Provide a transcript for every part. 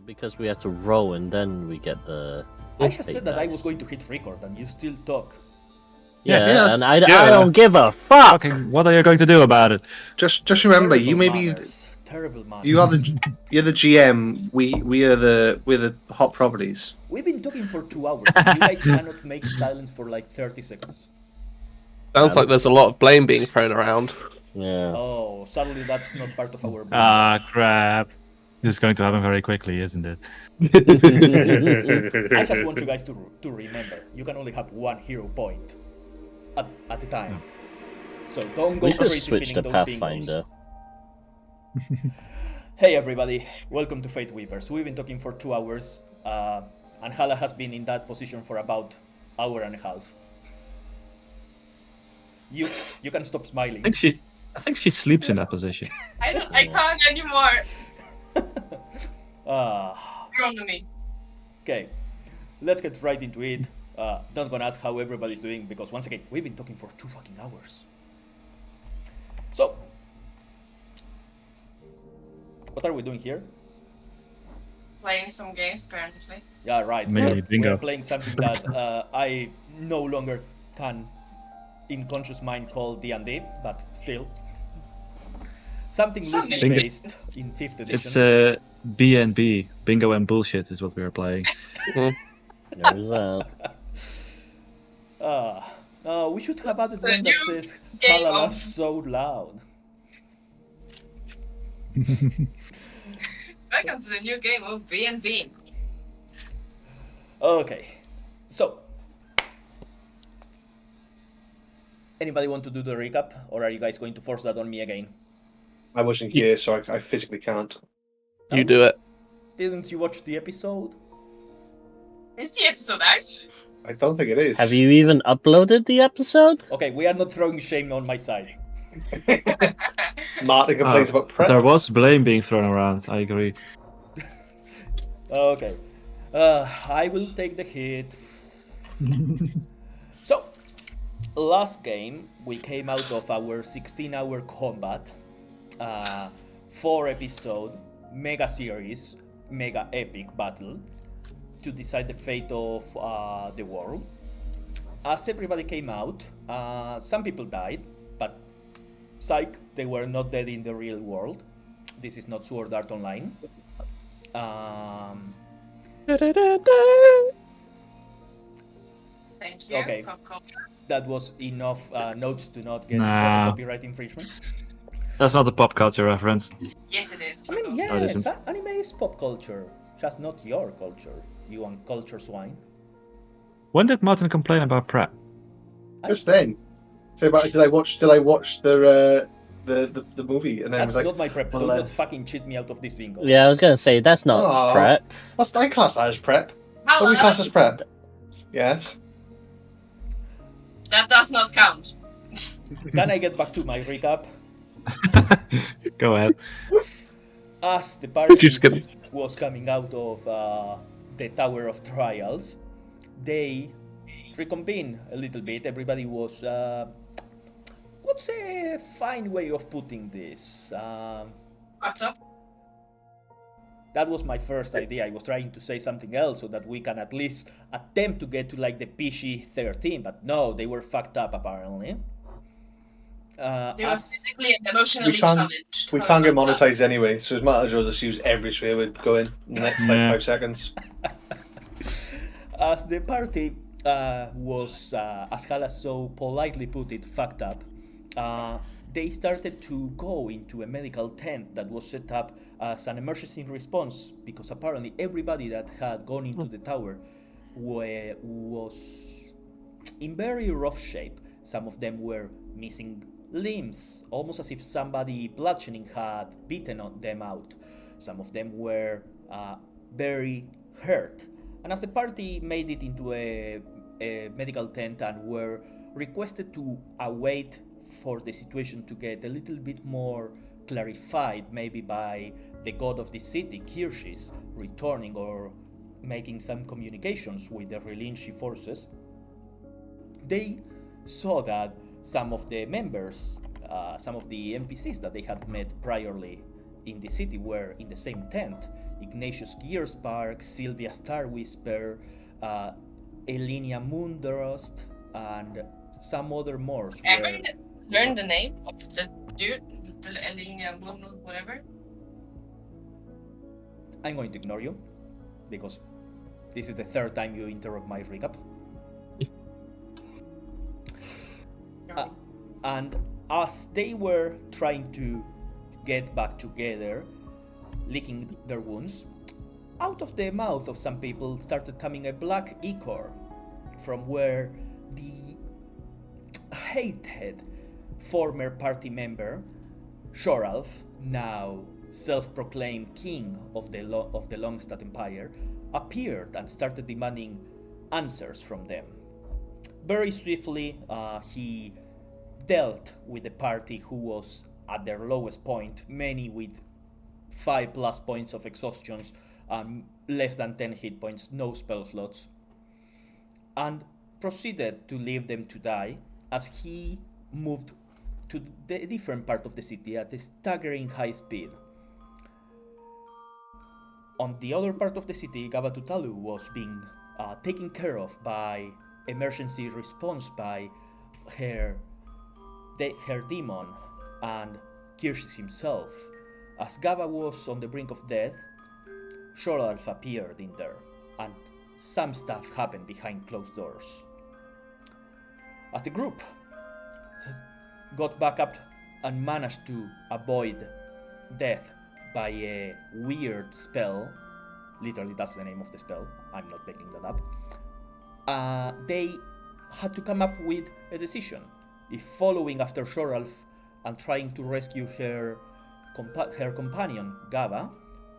because we had to roll and then we get the. I just said that I dice. was going to hit record and you still talk. Yeah, and I yeah. don't give a fuck. Fucking, what are you going to do about it? Just remember, Terrible you may be manners. Terrible manners. you are you're the GM. We're the hot properties. We've been talking for 2 hours and you guys cannot make silence for like 30 seconds. Sounds like there's a lot of blame being thrown around. Yeah. Oh, sadly that's not part of our book. Ah, crap. This is going to happen very quickly, isn't it? I just want you guys to remember, you can only have 1 hero point at a time. So don't go We should crazy switch filling to those Pathfinder. bingos. Hey everybody, welcome to Fate Weavers. We've been talking for 2 hours, and Hala has been in that position for about hour and a half. You can stop smiling. I think she sleeps in that position. I can't anymore. From me. Okay, let's get right into it. Not gonna ask how everybody's doing because once again, we've been talking for 2 fucking hours. So, what are we doing here? Playing some games apparently. Yeah, right. Maybe bingo. We're playing something that I no longer can, in conscious mind, call D&D, but still. Something loosely Bingo. based in 5th edition. It's B&B, bingo and bullshit is what we are playing. There's that. We should have added The one that new says game Halala of- so loud. Welcome to the new game of B&B. Okay, so anybody want to do the recap, or are you guys going to force that on me again? I wasn't here, so I physically can't. You do it. Didn't you watch the episode? Is the episode out? I don't think it is. Have you even uploaded the episode? Okay, we are not throwing shame on my side. Martin complains about prep. There was blame being thrown around, I agree. Okay, I will take the hit. So, last game we came out of our 16-hour combat, 4-episode mega series, mega epic battle to decide the fate of the world. As everybody came out, some people died, but psych, they were not dead in the real world. This is not Sword Art Online. Thank you. Okay. Pop culture. That was enough notes to not get Nah. copyright infringement. That's not a pop culture reference. Yes, it is. I mean, Pop culture. it yes, isn't. anime is pop culture, just not your culture, you uncultured swine. When did Martin complain about prep? Just then. So, about, did I watch the movie? And then I That's was like, not my prep. well, Do not fucking cheat me out of this bingo. Yeah, I was gonna say that's not Aw. prep. what's I class that as prep? What Hello. we class as prep? Yes. That does not count. Can I get back to my recap? Go ahead. As the party Just kidding. was coming out of the Tower of Trials, they reconvened a little bit. Everybody was, what's a fine way of putting this? Fucked up. That was my first idea. I was trying to say something else so that we can at least attempt to get to like the PG-13, but no, they were fucked up apparently. They were As- physically and emotionally We can't- challenged. We can't get monetized anyway, so it's might as well just use every swear word go in the next like Yeah. 5 seconds. As the party was, as Hala so politely put it, fucked up, they started to go into a medical tent that was set up as an emergency response because apparently everybody that had gone into the tower was in very rough shape. Some of them were missing limbs, almost as if somebody bludgeoning had beaten them out. Some of them were very hurt. And as the party made it into a medical tent and were requested to await for the situation to get a little bit more clarified, maybe by the god of the city, Kirshis, returning or making some communications with the Relinshi forces, they saw that some of the members, some of the NPCs that they had met priorly in the city were in the same tent. Ignatius Gearspark, Sylvia Starwhisper, Elinia Moondrost, and some other more. Ever learn the name of the dude, the Elinia Moon, whatever? I'm going to ignore you because this is the third time you interrupt my recap. And as they were trying to get back together, licking their wounds, out of the mouth of some people started coming a black ichor from where the hated former party member, Shoralf, now self-proclaimed king of the Longstad Empire, appeared and started demanding answers from them. Very swiftly, he dealt with the party who was at their lowest point, many with 5+ points of exhaustion, less than 10 hit points, no spell slots, and proceeded to leave them to die as he moved to the different part of the city at a staggering high speed. On the other part of the city, Gabatutalu was being taken care of by emergency response by her demon and Kirsch himself. As Gaba was on the brink of death, Shoralf appeared in there, and some stuff happened behind closed doors. As the group got back up and managed to avoid death by a weird spell, literally that's the name of the spell, I'm not making that up, they had to come up with a decision. If following after Shoralf and trying to rescue her companion, Gaba,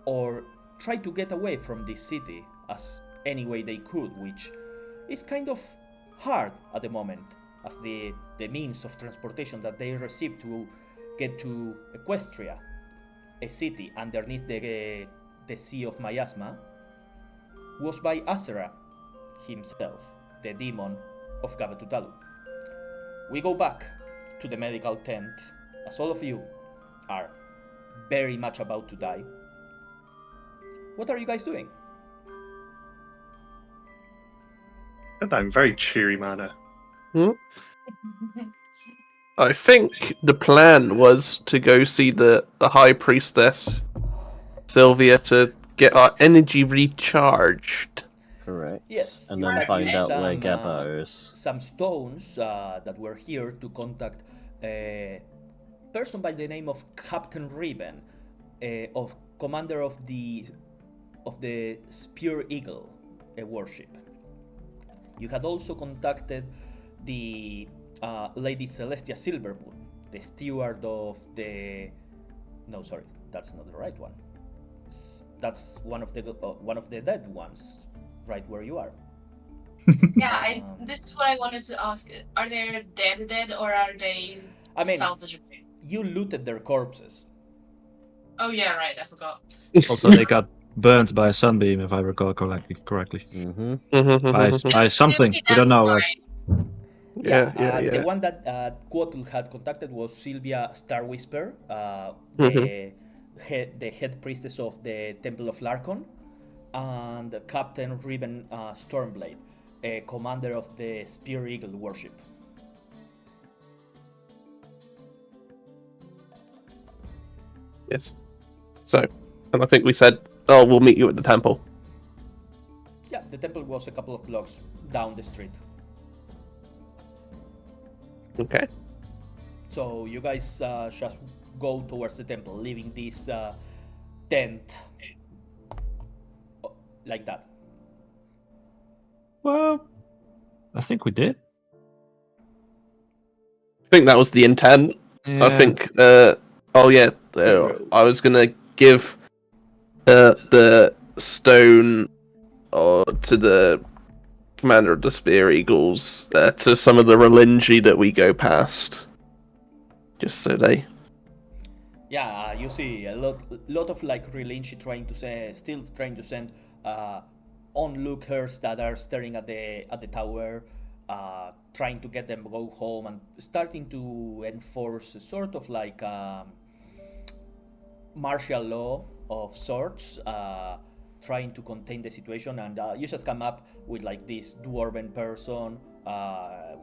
or try to get away from this city as any way they could, which is kind of hard at the moment, as the means of transportation that they received to get to Equestria, a city underneath the Sea of Miasma, was by AzerrA himself, the demon of Gabatutalu. We go back to the medical tent, as all of you are very much about to die. What are you guys doing? I'm very cheery manner. I think the plan was to go see the High Priestess, Sylvia, to get our energy recharged. Correct. Yes, And you then had find used out where some, Gaba is. some stones that were here to contact a person by the name of Captain Riven, of commander of the Spear Eagle, a warship. You had also contacted the Lady Celestia Silvermoon, the steward of the. No, sorry, that's not the right one. That's one of the dead ones, right where you are. Yeah, this is what I wanted to ask. Are they dead, or are they salvageable? You looted their corpses. Oh yeah, right. I forgot. Also, they got burnt by a sunbeam, if I recall correctly. Mm-hmm. By something. We don't know what. Yeah. The one that Quotul had contacted was Sylvia Starwhisper, the head priestess of the Temple of Larkon, and Captain Riven Stormblade, a commander of the Spear Eagle warship. Yes. So, and I think we said, oh, we'll meet you at the temple. Yeah, the temple was a couple of blocks down the street. Okay. So you guys just go towards the temple, leaving this tent like that. Well, I think we did. I think that was the intent. Yeah. I think, I was gonna give the stone to the commander of the Spear Eagles to some of the Relingi that we go past. Just so they... Yeah, you see a lot of like Relinchi still trying to send onlookers that are staring at the tower, trying to get them to go home and starting to enforce a sort of like martial law of sorts, trying to contain the situation, and you just come up with like this dwarven person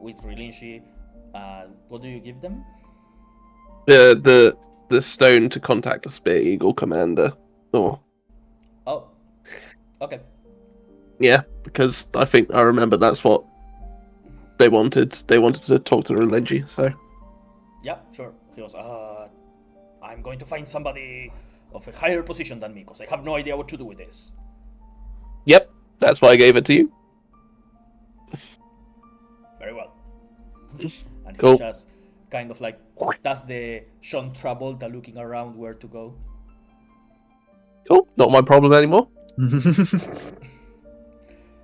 with Relinshi. What do you give them? The stone to contact the Spear Eagle commander. Oh, Oh, okay. yeah, because I think I remember that's what they wanted. They wanted to talk to Relinji, so. Yeah, sure. He goes, I'm going to find somebody of a higher position than me, because I have no idea what to do with this. Yep, that's why I gave it to you. Very well. And Cool. he just kind of like does the Sean Travolta looking around where to go. Cool, not my problem anymore.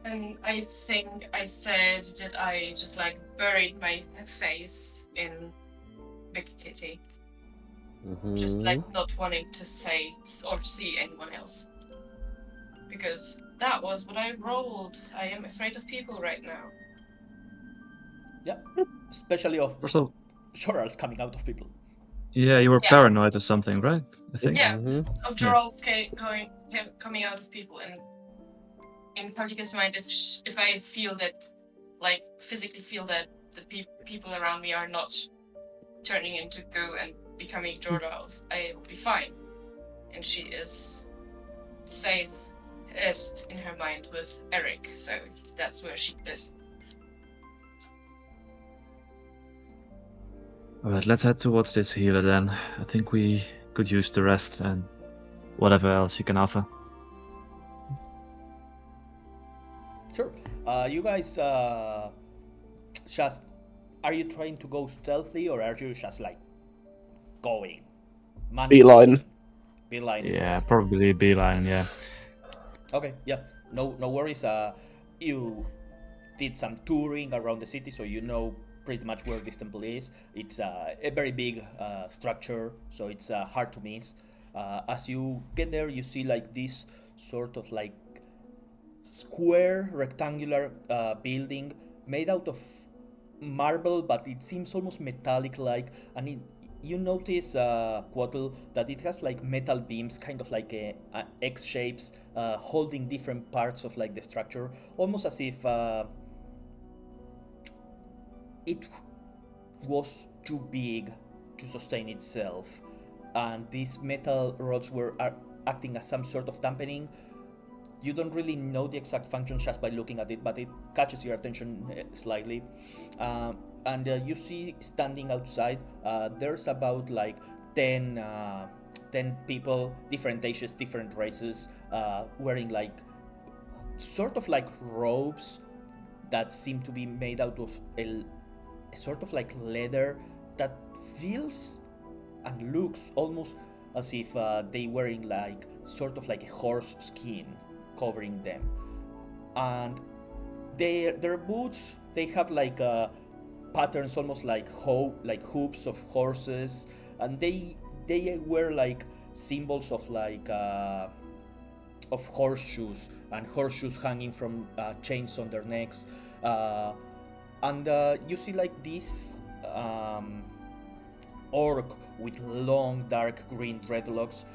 And I think I said that I just like buried my face in Big Kitty. Just like not wanting to say or see anyone else. Because that was what I rolled. I am afraid of people right now. Yeah, especially of Also, short elf coming out of people. yeah, you were Yeah. paranoid or something, right? I think. Yeah, Mhm. of Gerald coming out of people, and in Kalika's mind, if I feel that, like physically feel that the people around me are not turning into goo and becoming Jordalf, I'll be fine. And she is safest in her mind with Eric, so that's where she is. Alright, let's head towards this healer then. I think we could use the rest and whatever else you can offer. Sure. You guys just, are you trying to go stealthy, or are you just like going? Beeline. Beeline. Yeah, probably beeline, yeah. Okay, yeah. No worries. You did some touring around the city, so you know pretty much where this temple is. It's a very big structure, so it's hard to miss. As you get there, you see like this sort of like square rectangular building made out of marble, but it seems almost metallic like, and you notice, Quattle, that it has like metal beams, kind of like X shapes, holding different parts of like the structure, almost as if it was too big to sustain itself, and these metal rods were acting as some sort of dampening. You don't really know the exact function just by looking at it, but it catches your attention slightly. And you see standing outside, there's about like 10 people, different ages, different races, wearing like sort of like robes that seem to be made out of a sort of like leather that feels and looks almost as if they wearing like sort of like a horse skin covering them. And their boots, they have like patterns almost like hoops of horses, and they wear like symbols of like of horseshoes, and horseshoes hanging from chains on their necks, and you see like this orc with long dark green dreadlocks.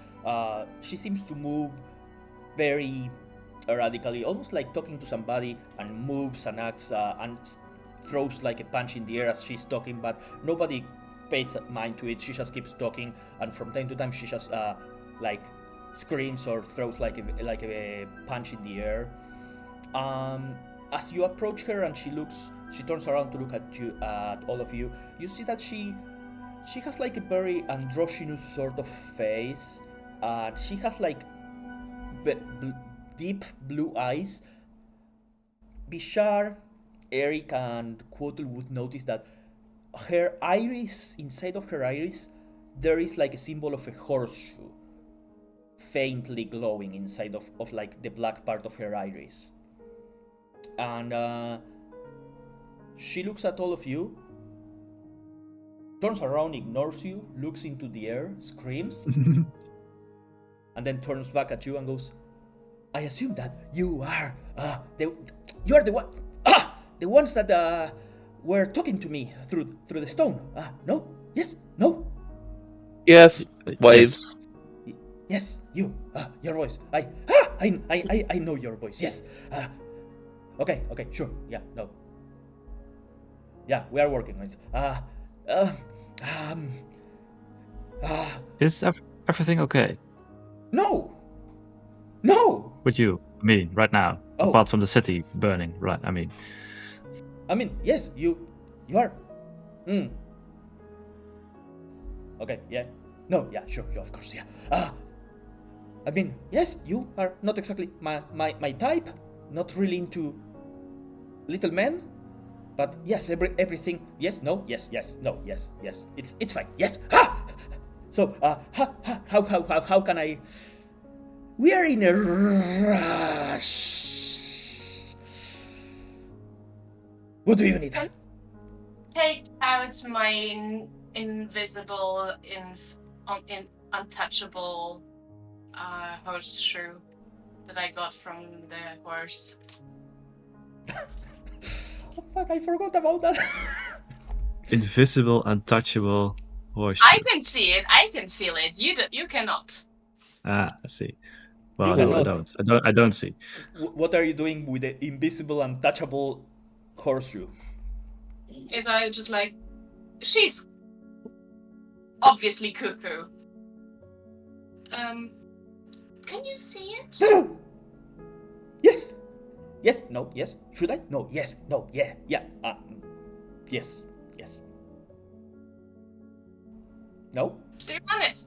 She seems to move very erratically, almost like talking to somebody, and moves and acts and throws like a punch in the air as she's talking, but nobody pays mind to it. She just keeps talking, and from time to time she just like screams or throws like a punch in the air. As you approach her and she turns around to look at you, at all of you, you see that she has like a very androgynous sort of face. She has like deep blue eyes. Bishar, Eric, and Quotel would notice that her iris, inside of her iris, there is like a symbol of a horseshoe, faintly glowing inside of like the black part of her iris. And she looks at all of you, turns around, ignores you, looks into the air, screams, and then turns back at you and goes, "I assume that you are the one, the ones that were talking to me through the stone. No? Yes? No?" Yes, waves. Yes, you. Your voice. I know your voice. Yes. Okay, sure. Yeah, no. Yeah, we are working on it. Is everything okay No! No! with you? I mean, right now, Oh. apart from the city burning, right? I mean, Yes, you are. Okay, yeah. No, yeah, sure, of course, yeah. Yes, you are not exactly my type. Not really into little men. But yes, everything. Yes, no, yes, no, yes. It's fine. Yes. So, how can I? We are in a rush. What do you need? Take out my invisible, untouchable horseshoe that I got from the horse. Oh fuck! I forgot about that. invisible, untouchable horse. I can see it. I can feel it. You cannot. I see. Well, You no, cannot. I don't see. What are you doing with the invisible, untouchable horseshoe? Is I just like, she's obviously cuckoo. Can you see it? Yes. Yes. No. Yes. Should I? No. Yes. No. Yeah. Yeah. Yes. Yes. No. Do you want it?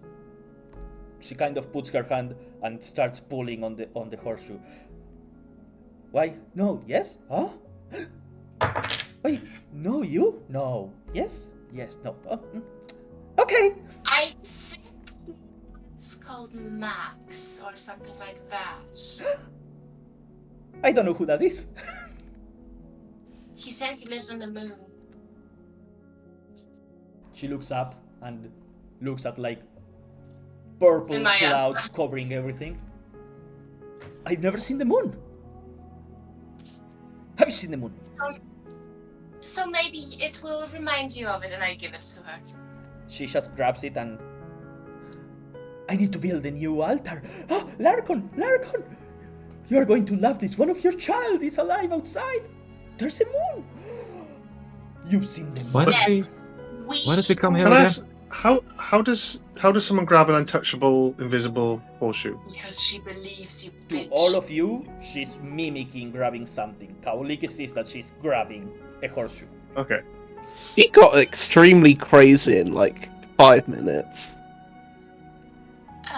She kind of puts her hand and starts pulling on the horseshoe. Why? No. Yes. Huh? Wait. No. You? No. Yes. Yes. No. Okay. I think it's called Max or something like that. I don't know who that is. He said he lives on the moon. She looks up and looks at like purple In my clouds covering everything. I've never seen the moon. Have you seen the moon? So maybe it will remind you of it, and I give it to her. She just grabs it and... I need to build a new altar. Oh, Larkon! You are going to love this. One of your child is alive outside. There's a moon. You've seen the moon. Why did we come here Can I again? ask, how does someone grab an untouchable, invisible horseshoe? Because she believes you, To bitch. all of you, she's mimicking grabbing something. Kaolike sees that she's grabbing a horseshoe. Okay. He got extremely crazy in like 5 minutes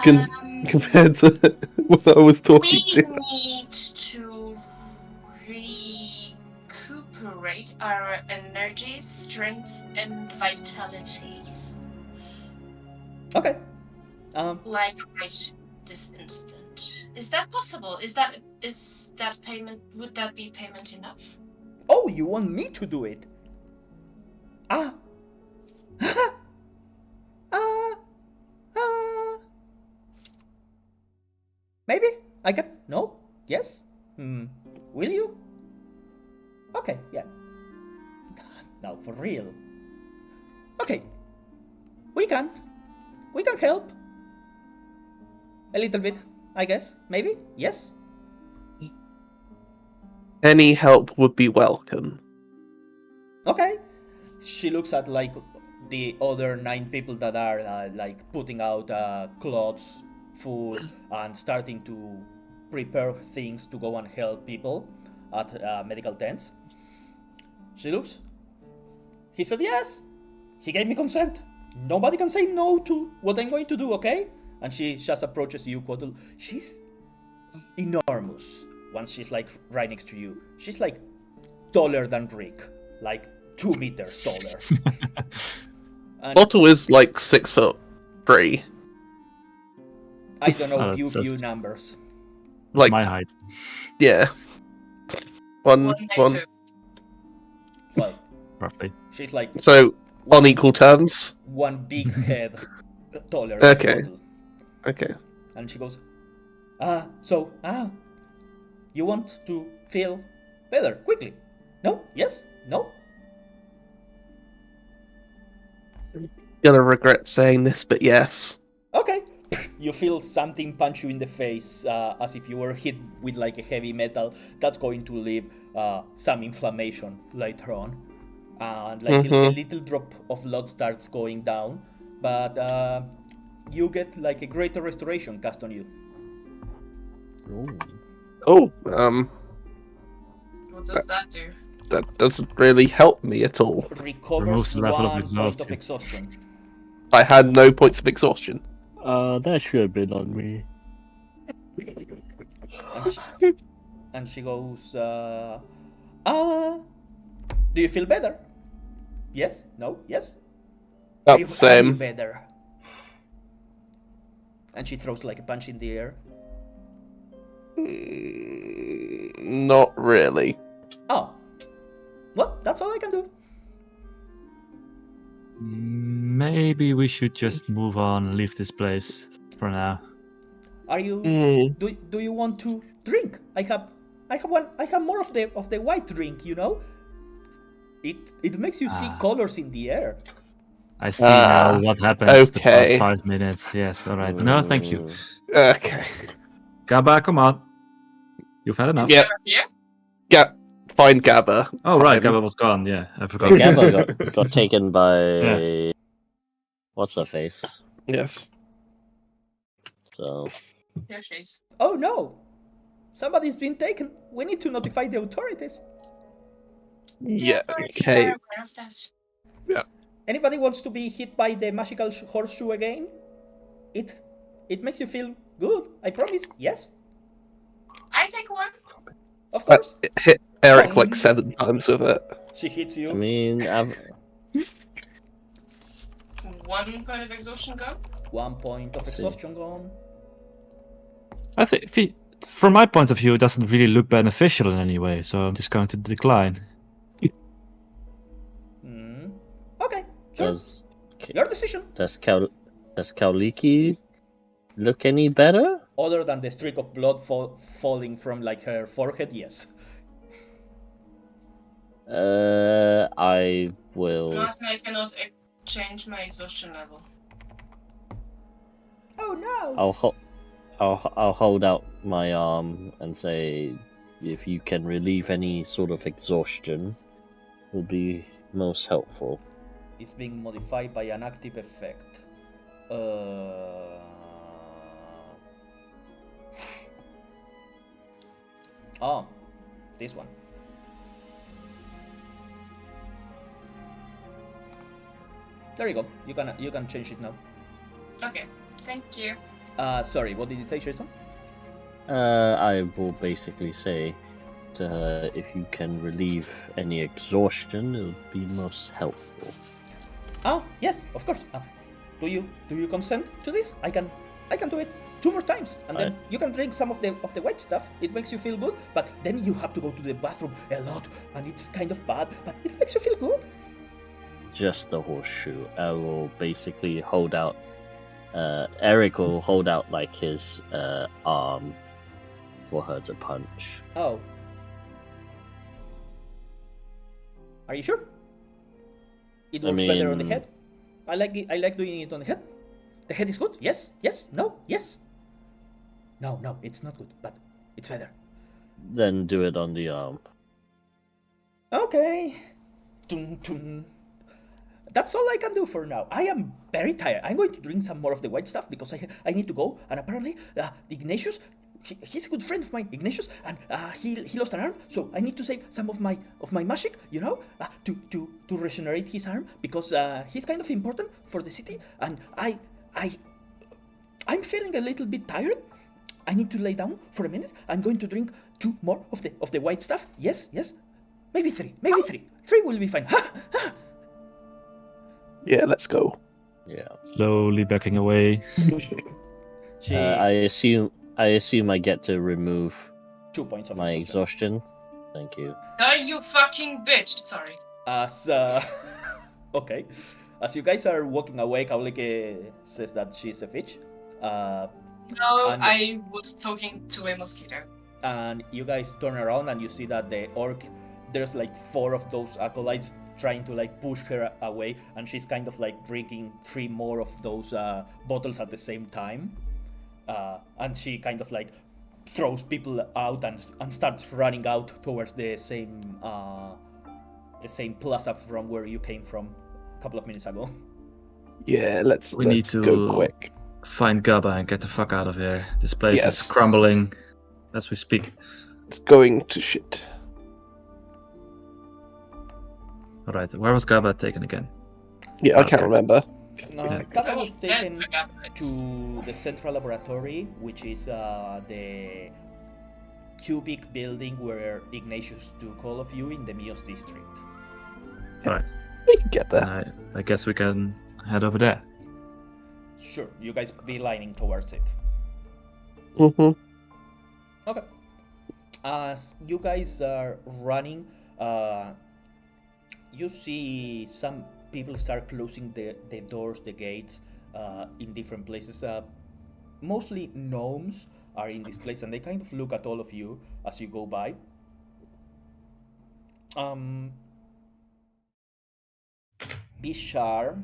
compared to what I was talking We to. need to recuperate our energies, strength, and vitalities. Okay. Like right this instant. Is that possible? Is that payment? Would that be payment enough? Oh, you want me to do it? Maybe I can. No? Yes? Will you? Okay, yeah. Now for real. Okay. We can help. A little bit, I guess. Maybe? Yes? Any help would be welcome. Okay. She looks at like the other 9 people that are like putting out clothes, food, and starting to prepare things to go and help people at medical tents. She looks. He said yes. He gave me consent. Nobody can say no to what I'm going to do, okay? And she just approaches you, Quaddle. She's enormous. Once she's like right next to you, she's like taller than Rick, like 2 meters taller. And Otto is like 6'3". I don't know Oh, pew that's- numbers. Like My height. yeah, one. Two. Well, Roughly. she's like So on equal terms. one big head taller than Okay. Quaddle. Okay. And she goes, you want to feel better quickly? No? Yes? No? Gonna regret saying this, but yes. Okay. You feel something punch you in the face, as if you were hit with like a heavy metal. That's going to leave some inflammation later on, and like a little drop of blood starts going down, but you get like a greater restoration cast on you. Oh, What does that do? that doesn't really help me at all. Recovers Removes the level of 1 point of exhaustion. exhaustion. I had no points of exhaustion. That should have been on me. And she goes, do you feel better? Yes? No? Yes? About Are the you same. better? And she throws like a punch in the air. Not really. Oh. Well, that's all I can do. Maybe we should just move on and leave this place for now. Are you Mm. do you want to drink? I have more of the white drink, you know? It makes you see colors in the air. I see now what happens the okay. past 5 minutes. Yes, alright. No, thank you. Okay. Gabba, come on. You've had enough. Yep. Here? Yeah. Find Gabba. Oh, right, Time. Gabba was gone. Yeah, I forgot. Gabba got taken by Yeah. what's her face. Yes. So Here she is. Oh no! Somebody's been taken. We need to notify the authorities. Yeah. Authorities Okay. are aware of that. Anybody wants to be hit by the magical horseshoe again? It makes you feel good, I promise. Yes? I take one. Of course. It hit Eric like 7 times with it. She hits you. I mean, 1 point of exhaustion go. 1 point of exhaustion gone. I think, from my point of view, it doesn't really look beneficial in any way, so I'm just going to decline. Okay, sure. does Your decision. does Kauliki look any better? Other than the streak of blood falling from like her forehead, yes. I will. Lastly, I cannot change my exhaustion level. Oh no! I'll hold out my arm and say, if you can relieve any sort of exhaustion, will be most helpful. It's being modified by an active effect. Oh, this one. There you go. You can change it now. Okay, thank you. Sorry, what did you say, Jason? I will basically say to her, if you can relieve any exhaustion, it would be most helpful. Ah, yes, of course. Do you consent to this? I can do it 2 more times, and then you can drink some of the white stuff. It makes you feel good, but then you have to go to the bathroom a lot, and it's kind of bad, but it makes you feel good. Just the horseshoe. I will basically hold out. Eric will hold out like his arm for her to punch. Oh. Are you sure? It works better on the head. I like doing it on the head. The head is good. Yes. Yes. No. Yes. No. No. It's not good, but it's better. Then do it on the arm. Okay. Dun, dun. That's all I can do for now. I am very tired. I'm going to drink some more of the white stuff because I need to go. And apparently, Ignatius, he's a good friend of mine, Ignatius, and he lost an arm. So I need to save some of my magic, you know, to regenerate his arm because he's kind of important for the city. And I'm feeling a little bit tired. I need to lay down for a minute. I'm going to drink 2 more of the white stuff. Yes. Maybe 3. Maybe 3. 3 will be fine. Yeah, let's go. Yeah. Slowly backing away. I assume I get to remove 2 points of my exhaustion. Thank you. Die, you fucking bitch! Sorry. As okay, as you guys are walking away, Kaulike says that she's a fish. No, and- I was talking to a mosquito. And you guys turn around and you see that the orc, there's like 4 of those acolytes trying to like push her away, and she's kind of like drinking 3 more of those bottles at the same time. And she kind of like throws people out and starts running out towards the same plaza from where you came from a couple of minutes ago. Yeah, We let's need to go quick. find Gaba and get the fuck out of here. This place is Yes. crumbling as we speak. It's going to shit. Alright, where was Gaba taken again? Yeah, I can't remember. Gaba was Oh, taken dead, Gaba. to the central laboratory, which is the cubic building where Ignatius took all of you in the Myuu district. Alright, We can get there. I guess we can head over there. Sure, you guys be lining towards it. Mm-hmm. Okay. As you guys are running, you see some people start closing the doors, the gates, in different places. Mostly gnomes are in this place, and they kind of look at all of you as you go by. Bishar,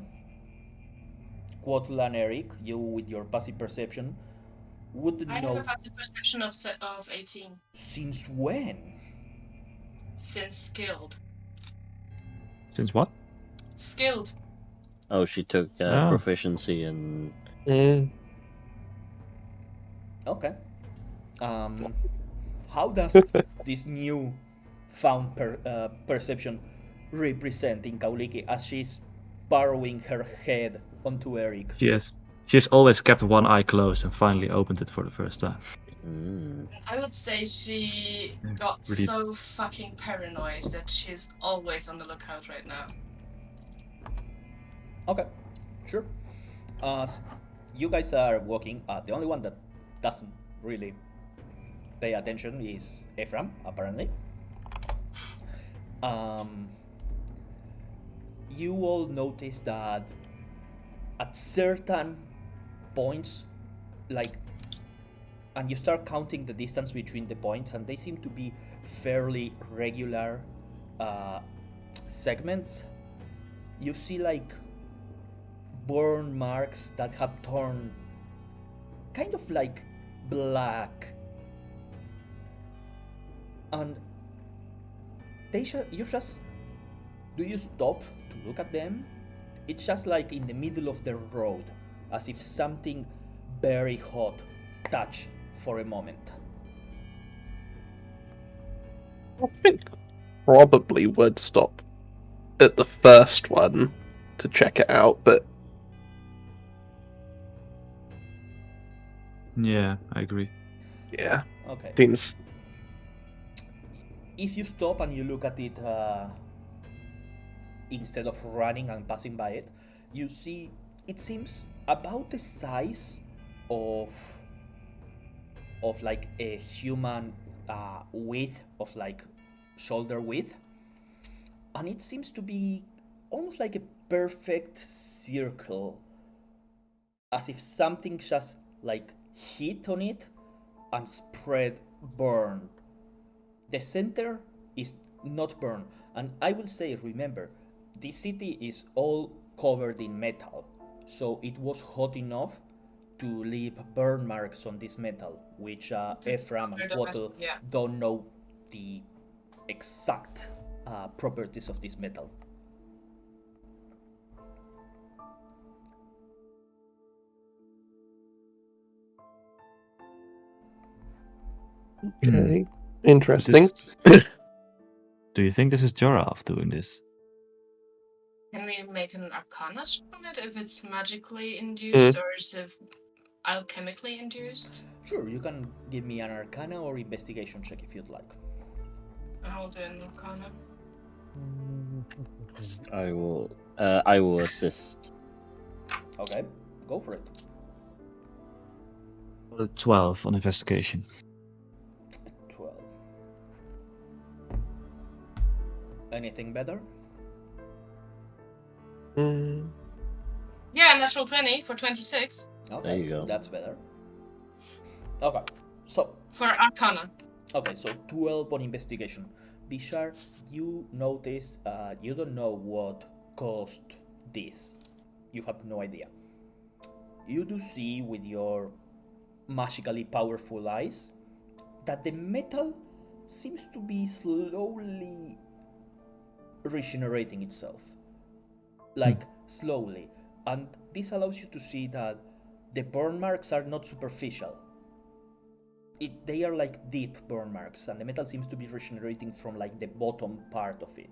Quotul, and Eric, you with your passive perception, would I know have a passive perception of 18. since when? Since skilled. Since what? Skilled. Oh, she took Oh. proficiency in. Okay. How does this new found perception represent in Kauliki as she's burrowing her head onto Eric? She has always kept one eye closed and finally opened it for the first time. I would say she got really- so fucking paranoid that she's always on the lookout right now. Okay, sure. As you guys are walking, the only one that doesn't really pay attention is Ephraim, apparently. You all notice that at certain points, and you start counting the distance between the points, and they seem to be fairly regular segments. You see burn marks that have turned kind of black, and do you stop to look at them? It's just in the middle of the road, as if something very hot touched for a moment. I think probably would stop at the first one to check it out, but Yeah, I agree. yeah, Okay. seems If you stop and you look at it instead of running and passing by it, you see it seems about the size of a human width, of shoulder width, and it seems to be almost like a perfect circle, as if something just hit on it and spread burn. The center is not burned, and I will say, remember, this city is all covered in metal, so it was hot enough to leave burn marks on this metal, which Ephraim and Quotel don't know the exact properties of this metal. okay. Interesting. Do you think this is Jorah doing this? Can we make an arcana check on it if it's magically induced or is it alchemically induced? Sure, you can give me an arcana or investigation check if you'd like. I'll do an arcana. I will assist. Okay, go for it. 12 on investigation. 12. Anything better? Yeah, natural 20 for 26. Okay, There you go. That's better. Okay, so For arcana. Okay, so 12 on investigation. Bishar, you notice, you don't know what caused this. You have no idea. You do see with your magically powerful eyes, that the metal seems to be slowly regenerating itself. Like slowly. And this allows you to see that the burn marks are not superficial. They are like deep burn marks, and the metal seems to be regenerating from like the bottom part of it.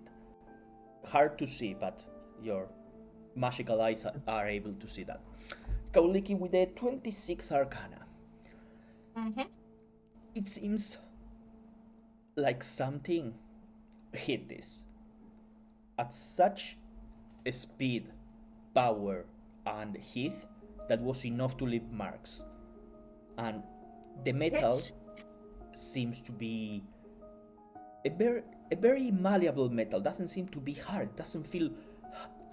Hard to see, but your magical eyes are able to see that. Kauliki with a 26 Arcana. It seems like something hit this at such a speed, power, and heat that was enough to leave marks. And the metal seems to be a very malleable metal. Doesn't seem to be hard. Doesn't feel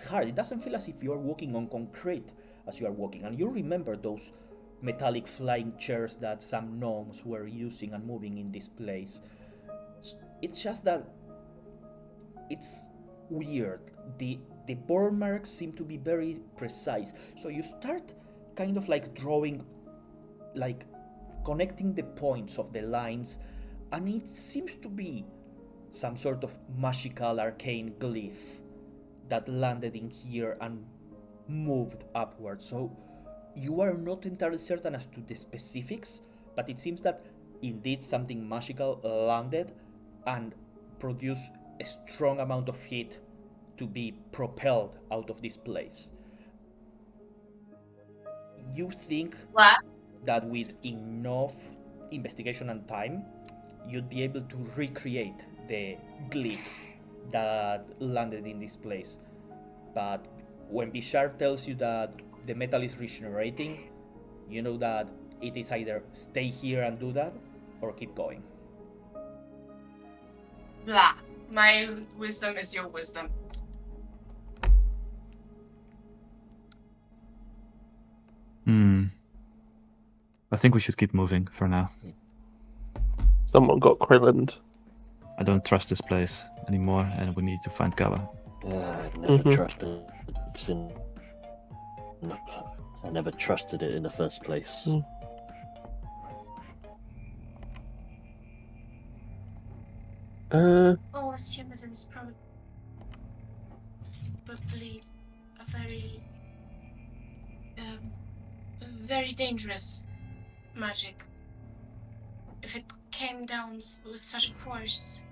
hard. It doesn't feel as if you're walking on concrete as you are walking. And you remember those metallic flying chairs that some gnomes were using and moving in this place. It's just that it's weird. The burn marks seem to be very precise. So you start kind of like drawing, like connecting the points of the lines, and it seems to be some sort of magical arcane glyph that landed in here and moved upward. So you are not entirely certain as to the specifics, but it seems that indeed something magical landed and produced a strong amount of heat to be propelled out of this place. You think that with enough investigation and time, you'd be able to recreate the glyph that landed in this place. But when Bishar tells you that the metal is regenerating, you know that it is either stay here and do that, or keep going. Blah. My wisdom is your wisdom. I think we should keep moving for now. Someone got Krillin. I don't trust this place anymore, and we need to find cover. I never trusted Sin. I never trusted it in the first place. I'll assume that it is probably a very dangerous magic. If it came down with such a force,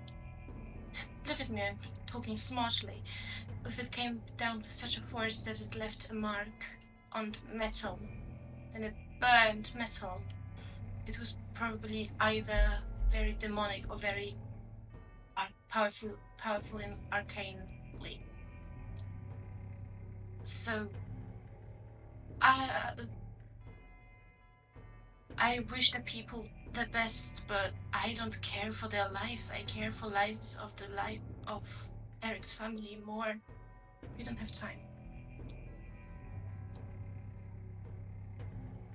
look at me, I'm talking smartly. If it came down with such a force that it left a mark on metal, and it burned metal, it was probably either very demonic or very powerful in arcanely. So, I wish the people the best, but I don't care for their lives. I care for lives of the life of Eric's family more. We don't have time.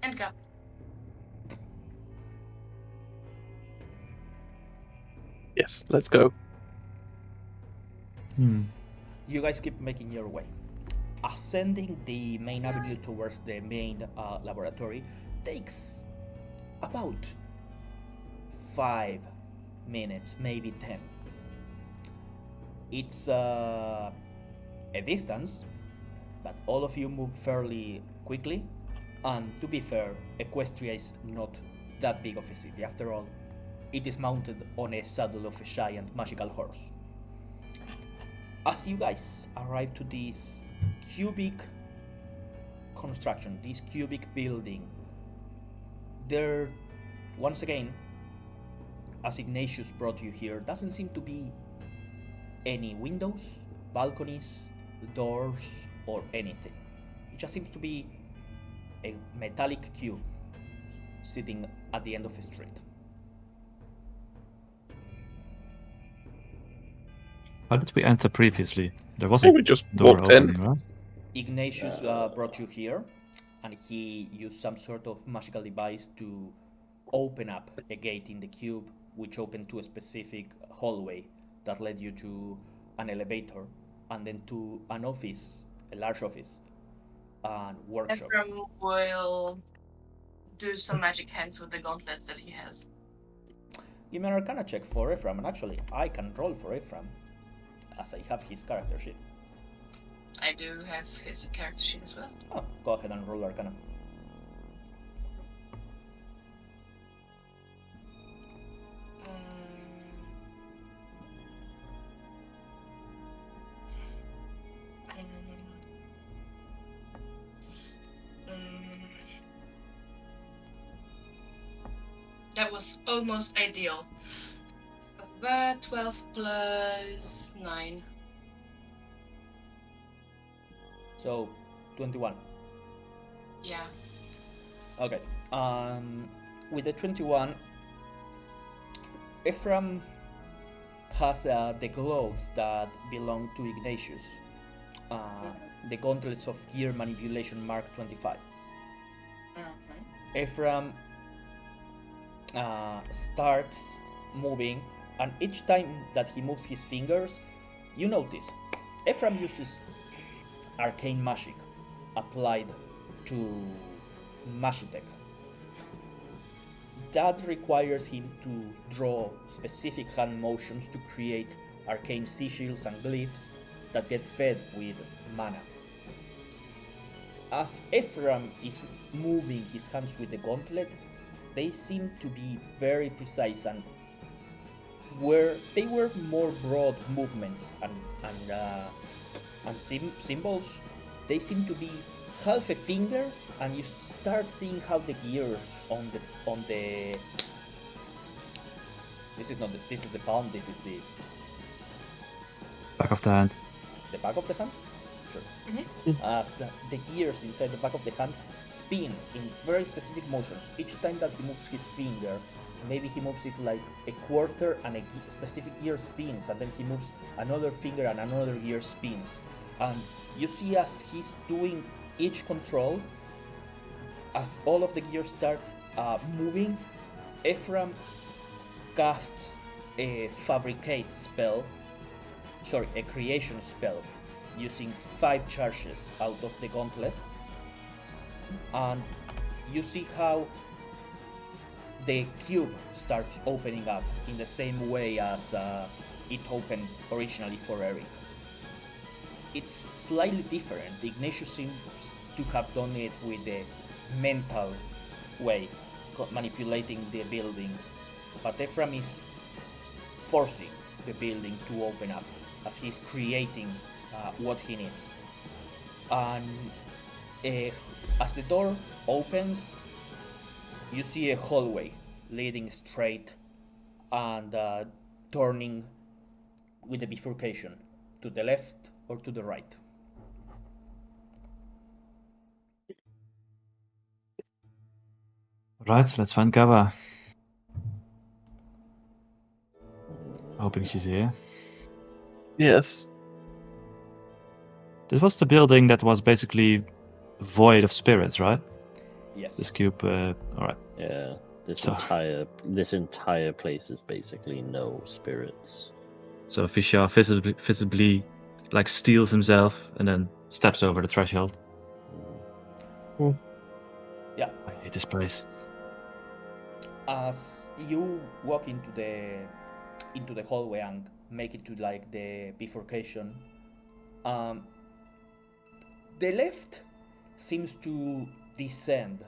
And go. Yes, let's go. You guys keep making your way. Ascending the main avenue towards the main laboratory takes about 5 minutes, maybe 10. It's a distance, but all of you move fairly quickly. And to be fair, Equestria is not that big of a city. After all, it is mounted on a saddle of a giant magical horse. As you guys arrive to this cubic construction, this cubic building, there, once again, as Ignatius brought you here, doesn't seem to be any windows, balconies, doors, or anything. It just seems to be a metallic cube sitting at the end of a street. How did we enter previously? There was I a think we just door walked in. opening, right? Ignatius brought you here, and he used some sort of magical device to open up a gate in the cube, which opened to a specific hallway that led you to an elevator, and then to an office, a large office, and workshop. Ephraim will do some magic hands with the gauntlets that he has. Give me an Arcana check for Ephraim, and actually, I can roll for Ephraim, as I have his character sheet. I do have his character sheet as well. Oh, go ahead and roll Arcana. That was almost ideal. But 12 plus 9. So, 21. Yeah. Okay. With the 21, Ephraim has the gloves that belong to Ignatius. The gauntlets of gear manipulation Mark 25. Ephraim starts moving, and each time that he moves his fingers, you notice Ephraim uses arcane magic applied to Magitech. That requires him to draw specific hand motions to create arcane sigils and glyphs that get fed with mana. As Ephraim is moving his hands with the gauntlet, they seem to be very precise, and where they were more broad movements and symbols, they seem to be half a finger, and you start seeing how the gears on the this is the palm, this is the Back of the hand. back of the hand. Sure. As the gears inside the back of the hand spin in very specific motions. Each time that he moves his finger, maybe he moves it like a quarter and a specific gear spins, and then he moves another finger and another gear spins. And you see as he's doing each control, as all of the gears start moving, Ephraim casts a creation spell, using 5 charges out of the gauntlet, and you see how the cube starts opening up in the same way as it opened originally for Eric. It's slightly different. Ignatius seems to have done it with the mental way, manipulating the building, but Ephraim is forcing the building to open up as he's creating what he needs. And as the door opens, you see a hallway leading straight and turning with a bifurcation to the left or to the right. Right, let's find Gaba. Hoping she's here. Yes. This was the building that was basically void of spirits, right? Yes. This cube, alright. Yeah, this So- entire place is basically no spirits. So Fisher visibly like steals himself and then steps over the threshold. Yeah. I hate this place. As you walk into the hallway and make it to like the bifurcation, the left seems to descend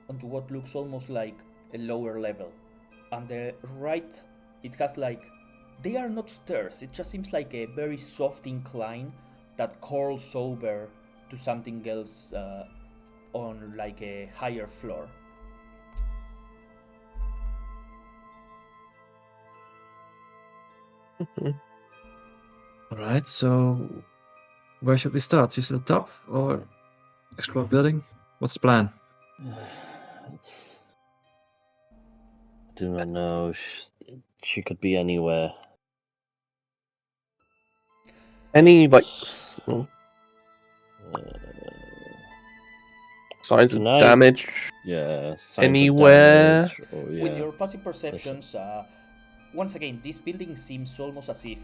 onto what looks almost like a lower level, and the right, it has like, they are not stairs, it just seems like a very soft incline that curls over to something else on like a higher floor. Alright, so where should we start? Just at the top or explore building? What's the plan? Do not know. She could be anywhere. Any like Uh, signs of Can I- damage? yeah. signs of Anywhere? damage, or, yeah. With your passive perceptions, once again, this building seems almost as if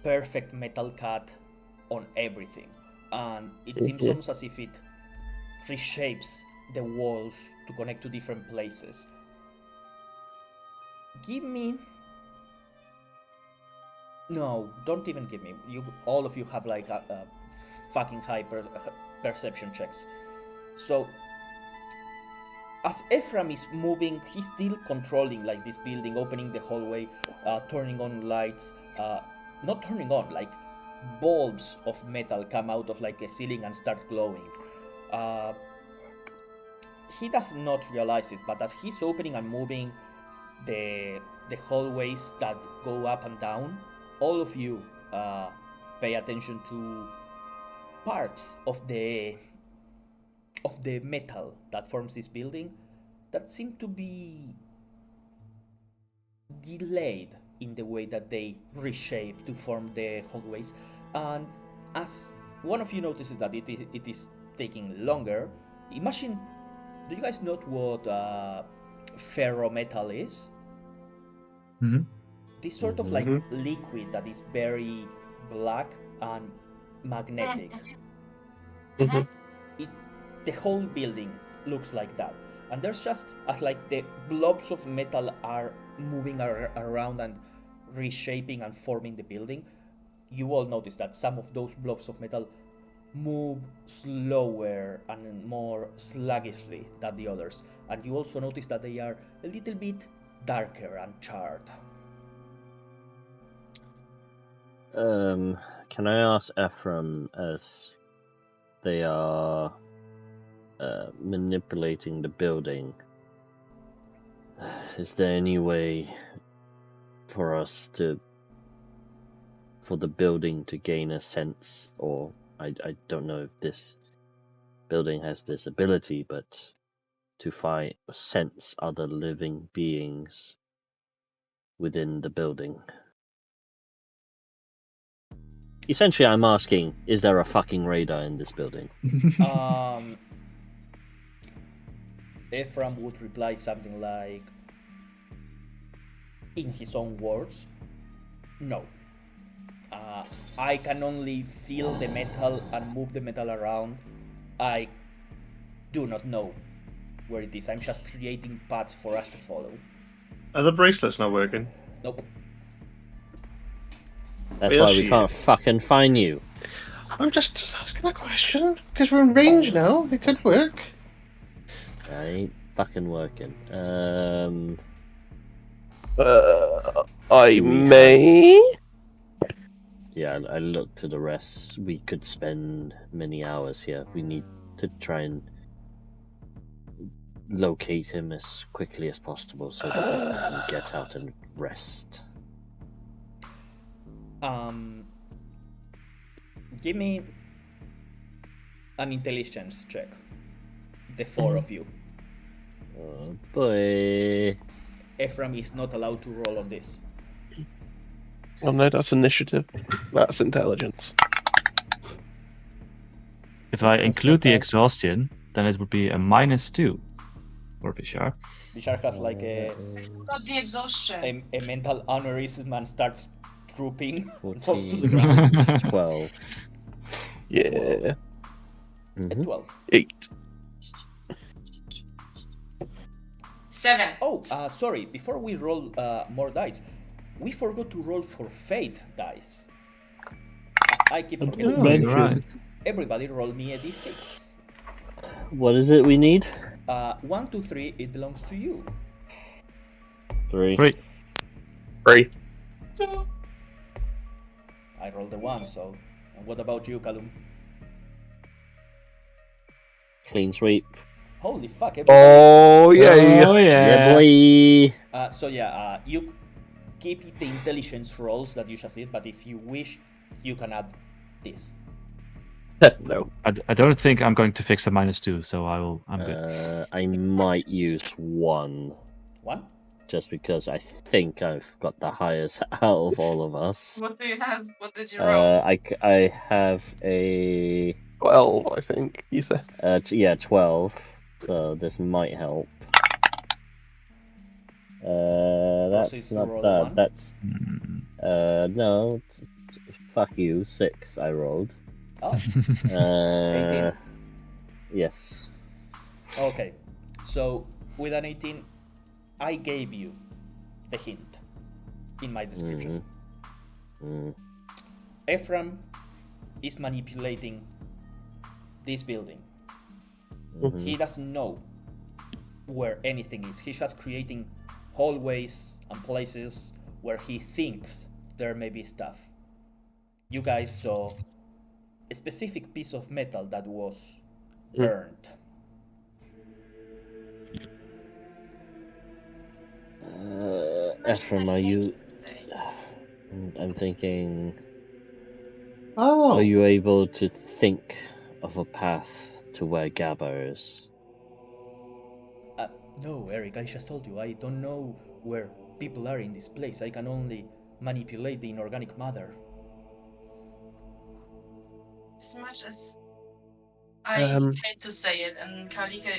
perfect metal cut on everything, and it seems almost as if it reshapes the walls to connect to different places. Give me... No, don't even give me. All of you have like a fucking high perception checks. So, as Ephraim is moving, he's still controlling like this building, opening the hallway, turning on lights. Not turning on, like bulbs of metal come out of like a ceiling and start glowing. He does not realize it, but as he's opening and moving the hallways that go up and down, all of you pay attention to parts of the metal that forms this building that seem to be delayed in the way that they reshape to form the hallways. And as one of you notices that it is taking longer, imagine, do you guys know what ferrometal is? Mm-hmm. This sort of like liquid that is very black and magnetic. The whole building looks like that, and there's just as like the blobs of metal are moving around and reshaping and forming the building, you all notice that some of those blobs of metal move slower and more sluggishly than the others, and you also notice that they are a little bit darker and charred. Can I ask Ephraim, as they are manipulating the building, is there any way for the building to gain a sense, or I don't know if this building has this ability, but to sense other living beings within the building? Essentially, I'm asking, is there a fucking radar in this building? Ephraim would reply something like, in his own words, no. I can only feel the metal and move the metal around. I do not know where it is. I'm just creating paths for us to follow. Are the bracelets not working? Nope. That's why we can't fucking find you. I'm just asking a question, because we're in range now. It could work. That ain't fucking working. I may. Yeah, I look to the rest. We could spend many hours here. We need to try and locate him as quickly as possible so that we can get out and rest. Give me an intelligence check. The four of you. Oh boy. Ephraim is not allowed to roll on this. Oh no, that's initiative. That's intelligence. If I include the exhaustion, then it would be a -2 for Bishar. Bishar has like Got the exhaustion. a mental aneurysm and starts drooping. 14, 12. Yeah. 12. 8. 7. Oh, sorry. Before we roll more dice, we forgot to roll for fate dice. I keep forgetting. Oh, right. Everybody roll me a d6. What is it we need? 1, 2, 3. It belongs to you. 3. 3. I rolled a 1. So, and what about you, Calum? Clean sweep. Holy fuck! Oh yeah. Oh Yeah, yeah. boy. You keep the intelligence rolls that you just did, but if you wish, you can add this. No. I don't think I'm going to fix a -2, so I'm good. I might use 1. 1? Just because I think I've got the highest out of all of us. What do you have? What did you roll? I have a 12, I think you said. 12. So this might help. That's not bad. That's no. Fuck you. 6. I rolled. Oh. 18. Yes. Okay, so with an 18, I gave you a hint in my description. Ephraim is manipulating this building. He doesn't know where anything is. He's just creating hallways and places where he thinks there may be stuff. You guys saw a specific piece of metal that was burned. Ephraim, are you? I'm thinking. Oh, Are you able to think of a path to where Gabba is? No, Eric, I just told you, I don't know where people are in this place. I can only manipulate the inorganic matter. As much as I hate to say it, and Kalika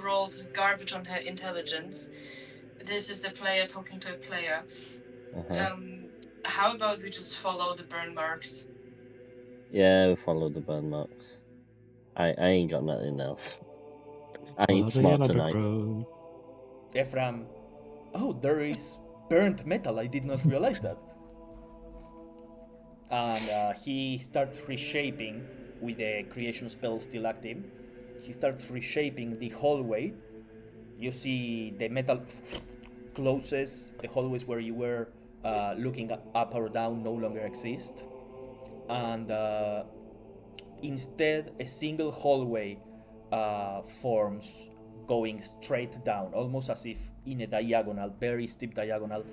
rolled garbage on her intelligence, this is the player talking to a player. How about we just follow the burn marks? Yeah, we follow the burn marks. I ain't got nothing else. I Follow ain't the smart yellow brick tonight. road. Ephraim, oh, there is burnt metal. I did not realize that. And he starts reshaping with the creation spell still active. He starts reshaping the hallway. You see the metal closes. The hallways where you were looking up or down no longer exist. And instead, a single hallway forms going straight down, almost as if in a diagonal, very steep diagonal.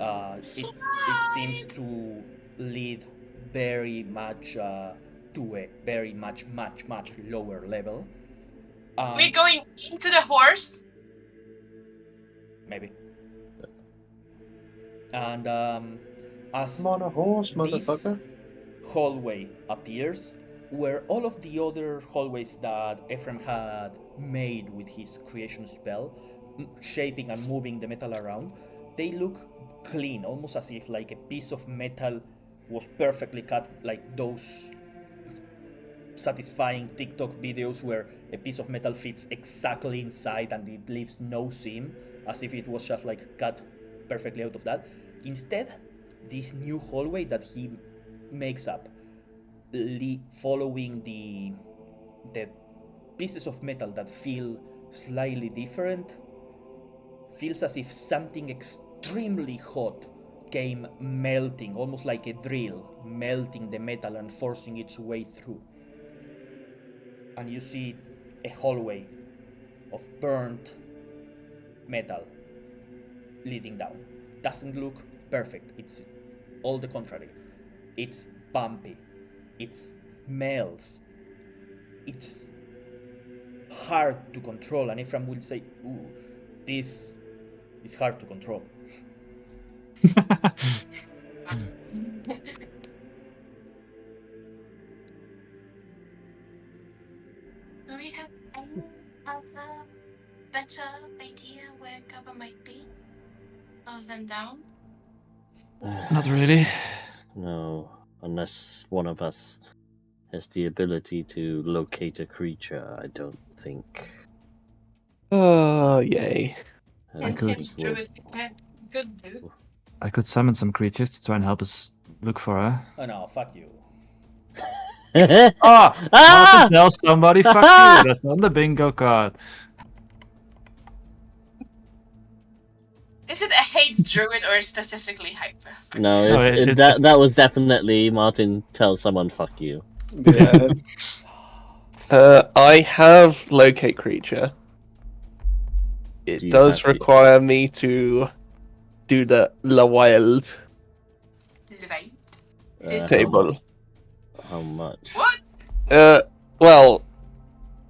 It seems to lead very much to a very much lower level. We're going into the horse? Maybe. And as I'm on a horse, this motherfucker. hallway appears, where all of the other hallways that Ephraim had made with his creation spell, shaping and moving the metal around, they look clean, almost as if like a piece of metal was perfectly cut, like those satisfying TikTok videos where a piece of metal fits exactly inside and it leaves no seam, as if it was just like cut perfectly out of that. Instead, this new hallway that he makes up, following the pieces of metal that feel slightly different, feels as if something extremely hot came melting, almost like a drill, melting the metal and forcing its way through. And you see a hallway of burnt metal leading down. Doesn't look perfect, it's all the contrary. It's bumpy, it smells, it's hard to control, and Ephraim will say, ooh, this is hard to control. Do we have any other better idea where Gabba might be? Other than down? Not really. No, unless one of us has the ability to locate a creature, I don't think. Oh, yay. I could- It's true, it could do. I could summon some creatures to try and help us look for her. Oh no, fuck you. Ah! Ah! Tell somebody fuck you. That's on the bingo card. Is it a hates druid or specifically hyper? No, No, that was definitely Martin. Tell someone fuck you. Yeah. I have locate creature. Do It you does have to- require me to do the La Wild table. How much? What? Well,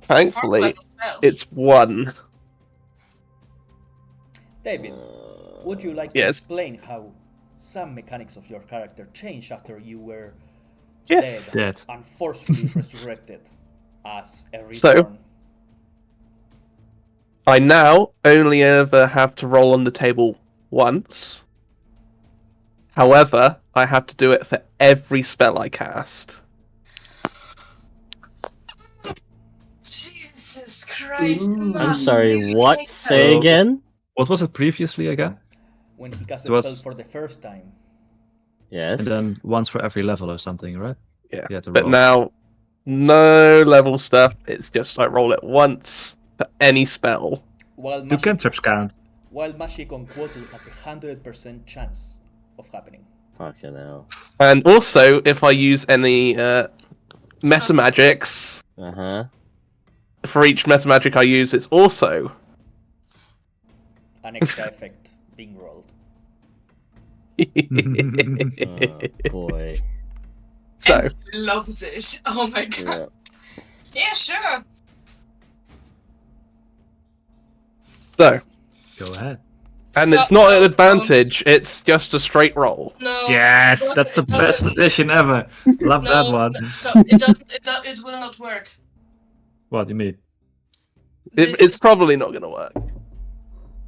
thankfully, it's 1. David, would you like to Yes. explain how some mechanics of your character changed after you were Yes. Dead. and forcefully resurrected as a reborn? So- I now only ever have to roll on the table once. However, I have to do it for every spell I cast. Jeez. Jesus Christ! Ooh. I'm Must sorry, you what? hate Say us? again? What was it previously again? When he casts It a was- spell for the first time. Yes. And then once for every level or something, right? Yeah. You had to But roll. now, no level stuff. It's just I roll it once for any spell. While Do magic, cantrips count? while magic on Quotal has a 100% chance of happening. Fucking hell. And also, if I use any meta magics, Uh-huh. for each meta magic I use, it's also. An extra effect being rolled. Oh, boy. So, And he loves it. Oh my god. Yeah, sure. so, Go ahead. and Stop, it's not no, an advantage, it's just a straight roll. No. Yes, it that's the doesn't- it best doesn't- addition ever. Love that No, one. stop. It doesn't. It will not work. What do you mean? This It's is- probably not going to work.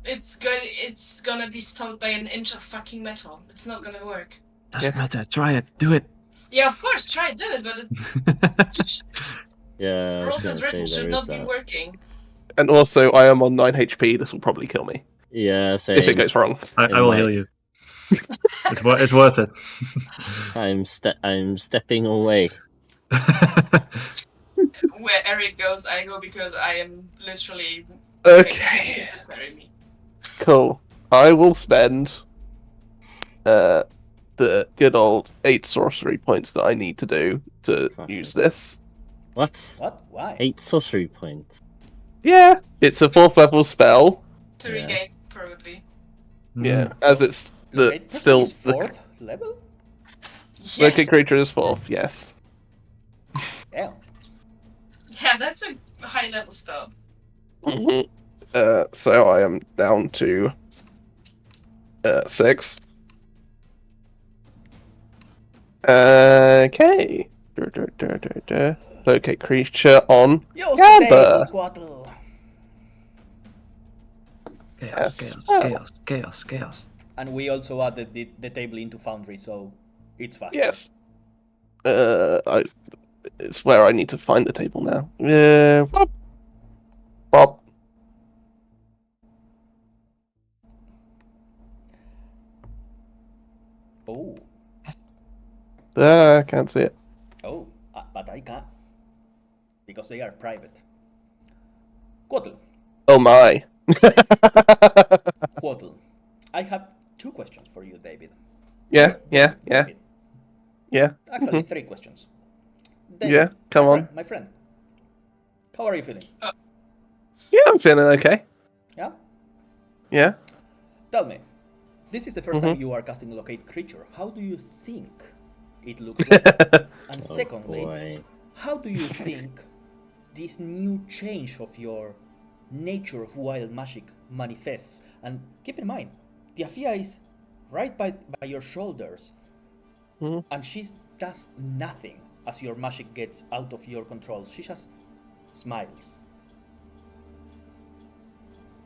It's gonna be stopped by an inch of fucking metal. It's not gonna work. Doesn't matter. Try it. Do it. Yeah, of course, try do it, but it, Yeah, I was rules gonna as written say should there is not be that. working. And also, I am on 9 HP. This will probably kill me Yeah, if it same. goes wrong. I will might. heal you. It's worth it. I'm stepping away. Where Eric goes, I go because I am literally Okay, to spare me. cool. I will spend the good old 8 sorcery points that I need to do to Fucking- use this. What? What? Why? 8 sorcery points. Yeah, it's a 4th level spell. To Yeah. regain, probably. Yeah, as it's Your the raid person still is the 4th level? locate creature is 4th. Yes. Damn. Yeah, that's a high level spell. Mhm. So I am down to 6. Okay. Locate creature on. Use Yeah, the table, but- Quattl. Chaos, Yes. chaos, Oh. chaos, chaos, chaos. And we also added the table into Foundry, so it's faster. Yes. It's where I need to find the table now. Bob. Oh, I can't see it. oh, but I can. Because they are private. Quattl, Oh my. Quattl, I have 2 questions for you, David. Yeah. David. Yeah. Actually, 3 questions. Yeah, come on. My friend. How are you feeling? Yeah, I'm feeling okay. Yeah? Yeah. Tell me, this is the 1st Mm-hmm. time you are casting Locate Creature. How do you think it looks like? And Oh, secondly, boy. how do you think this new change of your nature of wild magic manifests? And keep in mind, Tiafia is right by your shoulders, Mhm. and she does nothing as your magic gets out of your control. She just smiles.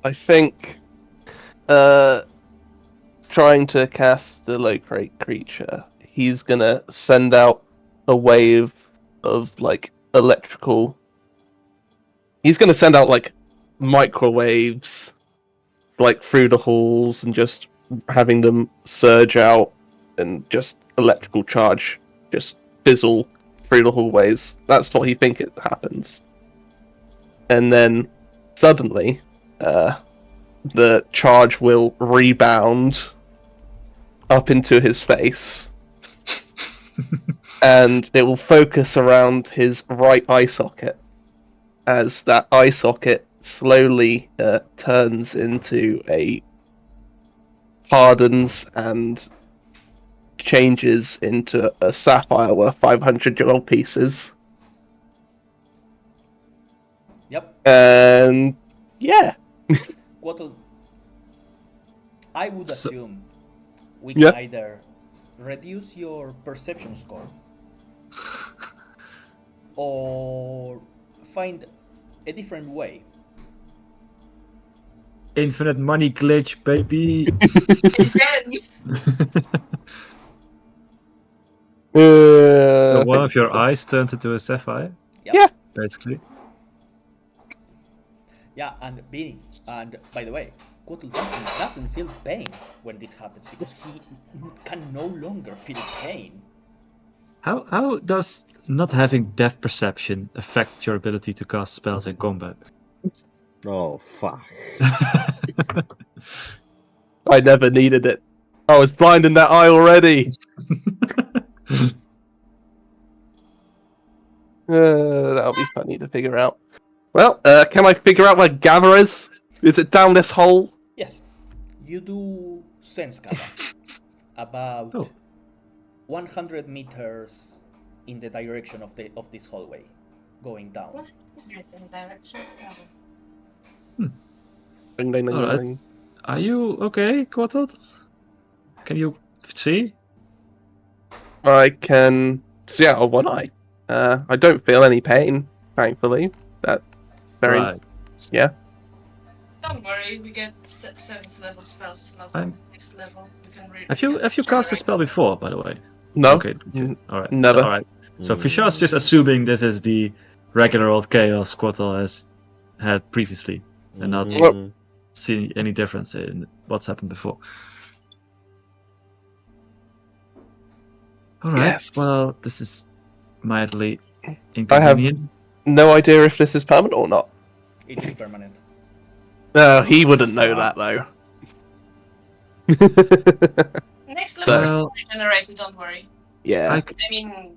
I think trying to cast the locate creature, he's gonna send out a wave of like electrical. He's gonna send out like microwaves like through the halls and just having them surge out and just electrical charge just fizzle through the hallways. That's what he thinks it happens. And then suddenly the charge will rebound up into his face. And it will focus around his right eye socket as that eye socket slowly turns into hardens and changes into a sapphire worth 500 gold pieces. Yep. And yeah. Quattl, I would So- assume we Yeah. can either reduce your perception score or find a different way. Infinite money glitch, baby. Again! So one of your eyes turned into a sapphire, Yep. Yeah. basically. Yeah, and Vinny, and by the way, Quotl doesn't feel pain when this happens because he can no longer feel pain. How does not having depth perception affect your ability to cast spells in combat? Oh fuck. I never needed it. I was blind in that eye already. That'll be funny to figure out. Well, can I figure out where Gather is? Is it down this hole? Yes, you do sense cover about 100 meters in the direction of this hallway, going down. What is in the direction? Ding, ding, ding, All right. ding. Are you okay, Quotl? Can you see? I can see out of one eye. I don't feel any pain, thankfully. That very Right. yeah. Don't worry, we get 7th level spells, not I'm- next level. We can read. Have you cast a spell before, by the way? No, Okay. All right. never. So, all right. So Fisher's just assuming this is the regular old chaos Quotl has had previously, and not Mhm. see any difference in what's happened before. All right. Yes. Well, this is mildly I have inconvenient. no idea if this is permanent or not. It is permanent. No, he wouldn't know that though. Next So- level will be regenerated, don't worry. Yeah. I I mean,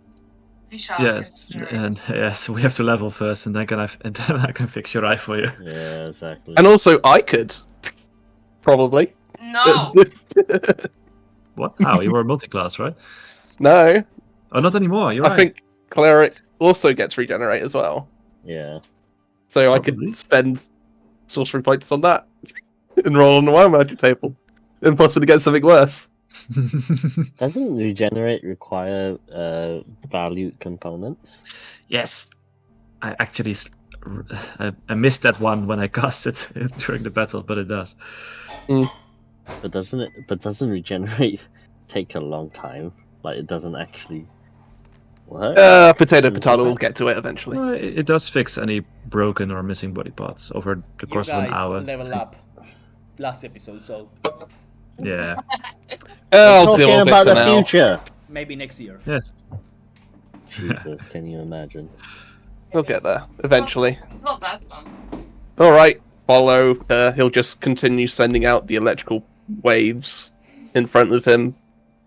Vishal Yes, can generate. and yes, we have to level first, and then I can fix your eye for you. Yeah, exactly. And also, I could. Probably. No! What? How? You were multi-class, right? No. Oh, not anymore. You're I right. think Cleric also gets regenerate as well. Yeah. So I Probably. could spend sorcery points on that and roll on the wild magic table. And possibly get something worse. Doesn't regenerate require valued components? Yes, I actually I missed that one when I cast it during the battle, but it does. But doesn't regenerate take a long time? Like it doesn't actually work? Potato, we'll get to it eventually. No, it does fix any broken or missing body parts over the You course of an guys hour. level up last episode, so Yeah. I'll Talking deal with it about for the now. future. maybe next year. Yes. Jesus, can you imagine? We'll get there eventually. It's not that long. Alright, follow. He'll just continue sending out the electrical waves in front of him.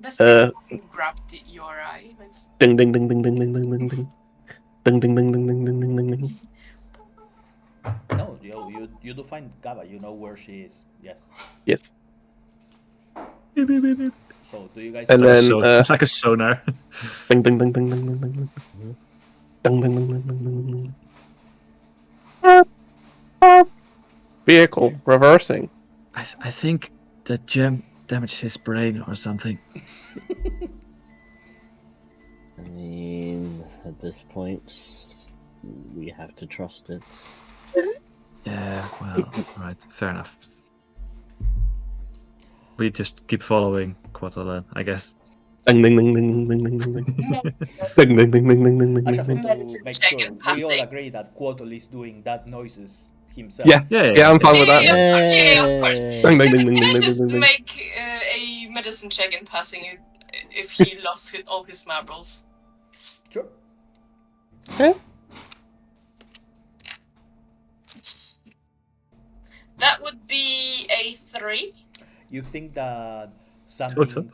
That's uh, grab your eye. Like, Ding ding ding ding ding ding ding ding ding. Ding ding ding ding ding ding ding ding ding. No, you do find Gaba. You know where she is. Yes. Yes. So do you guys? And then It's like a sonar. ding ding ding ding ding ding ding ding. Ding ding ding ding ding ding ding. Vehicle reversing. I think the gem damaged his brain or something. I mean, at this point, we have to trust it. Yeah, well, right, fair enough. We just keep following Quotl then, I guess. Ding ding ding ding ding ding ding ding. Ding ding ding ding ding ding I ding just ding. want to make Check sure and we all passing. agree that Quotl is doing that noises himself. Yeah, yeah, I'm fine with that. Yeah, of course. Ding ding ding ding Can I ding just ding ding. make a medicine check in passing if he lost all his marbles? Sure. That would be a 3. You think that something?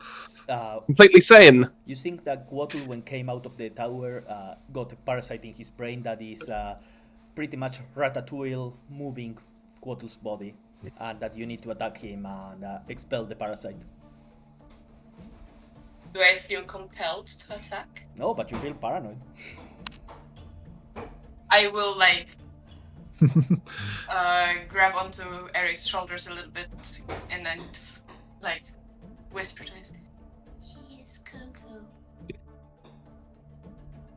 Completely sane. You think that Quotl, when came out of the tower, got a parasite in his brain that is pretty much ratatouille moving Quotl's body, and that you need to attack him and expel the parasite. Do I feel compelled to attack? No, but you feel paranoid. I will grab onto Eric's shoulders a little bit and then whisper to him. He is cuckoo.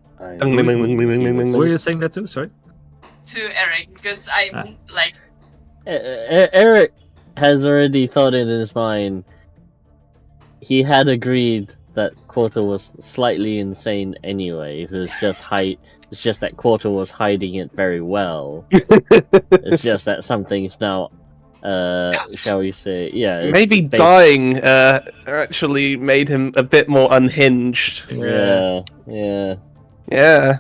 Ding ding ding ding ding ding ding Who are ding. you saying that to? Sorry? To Eric, because I'm Eric has already thought it in his mind. He had agreed that Quarter was slightly insane anyway. It was just It's just that Quarter was hiding it very well. It's just that something's now, shall we say, yeah. It's Maybe dying actually made him a bit more unhinged. Yeah. Yeah.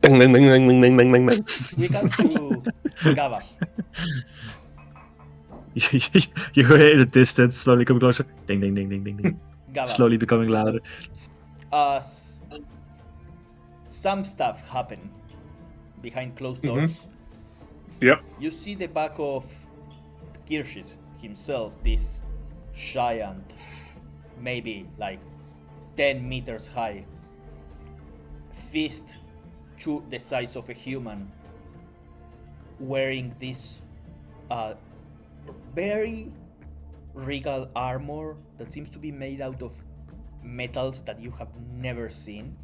Ding ding ding ding ding ding ding ding ding. We come to Gava. You hear it in the distance, slowly coming closer. Ding ding ding ding ding ding. Gava. Slowly becoming louder. Some stuff happen behind closed doors. Yep. You see the back of Kirschis himself, this giant, maybe like 10 meters high, fist to the size of a human, wearing this very regal armor that seems to be made out of metals that you have never seen.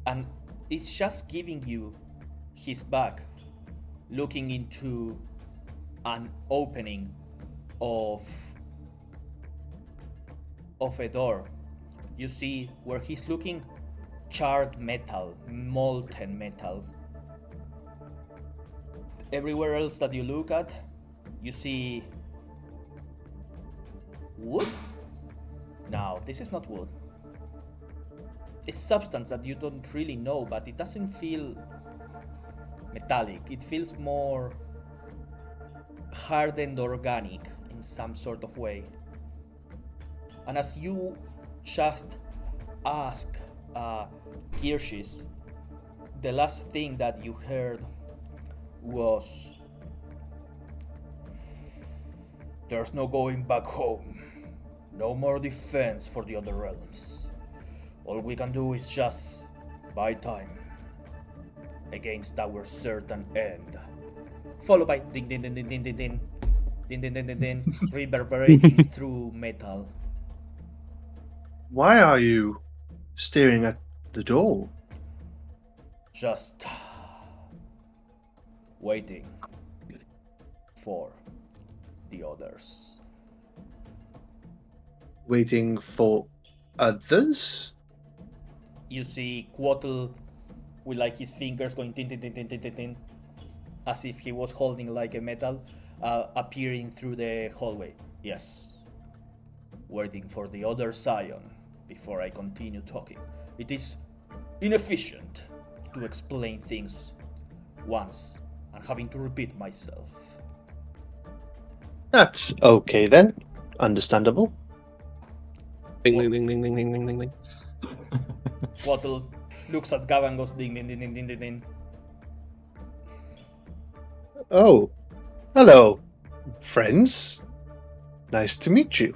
And it's just giving you his back, looking into an opening of a door. You see where he's looking, charred metal, molten metal. Everywhere else that you look at, you see wood? No, this is not wood. It's substance that you don't really know, but it doesn't feel metallic. It feels more hardened organic in some sort of way. And as you just ask Kirschis, the last thing that you heard was, "There's no going back home. No more defense for the other realms. All we can do is just buy time against our certain end." Followed by ding ding ding ding ding ding ding ding ding ding ding ding, reverberating through metal. Why are you staring at the door? Just waiting for the others. Waiting for others? You see Quattle with like his fingers going tin tin tin tin tin tin tin, as if he was holding like a metal, appearing through the hallway. Yes. Waiting for the other Scion before I continue talking. It is inefficient to explain things once and having to repeat myself. That's okay then. Understandable. Ding ding ding ding ding ding ding ding ding. Quattle looks at Gava and goes ding ding ding ding ding ding ding. Oh, hello, friends. Nice to meet you.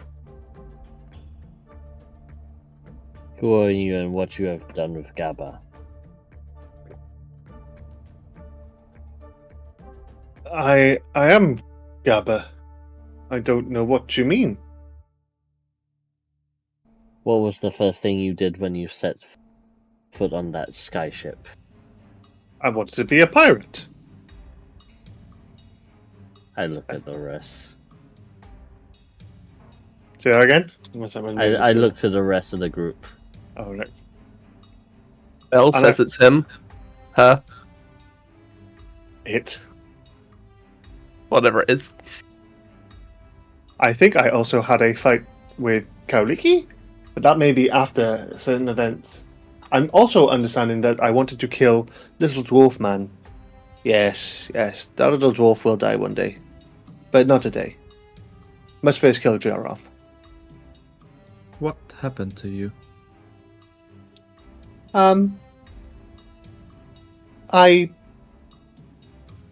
Who are you and what you have done with Gabba? I am Gabba. I don't know what you mean. What was the first thing you did when you set foot on that skyship? I wanted to be a pirate. I look at the rest. Say that again? I look to the rest of the group. Oh, right. Bell And says it's him. Her. It. Whatever it is. I think I also had a fight with Kauliki, but that may be after certain events. I'm also understanding that I wanted to kill Little Dwarf Man. Yes, that little dwarf will die one day. But not today. Must first kill Jarroth. What happened to you? I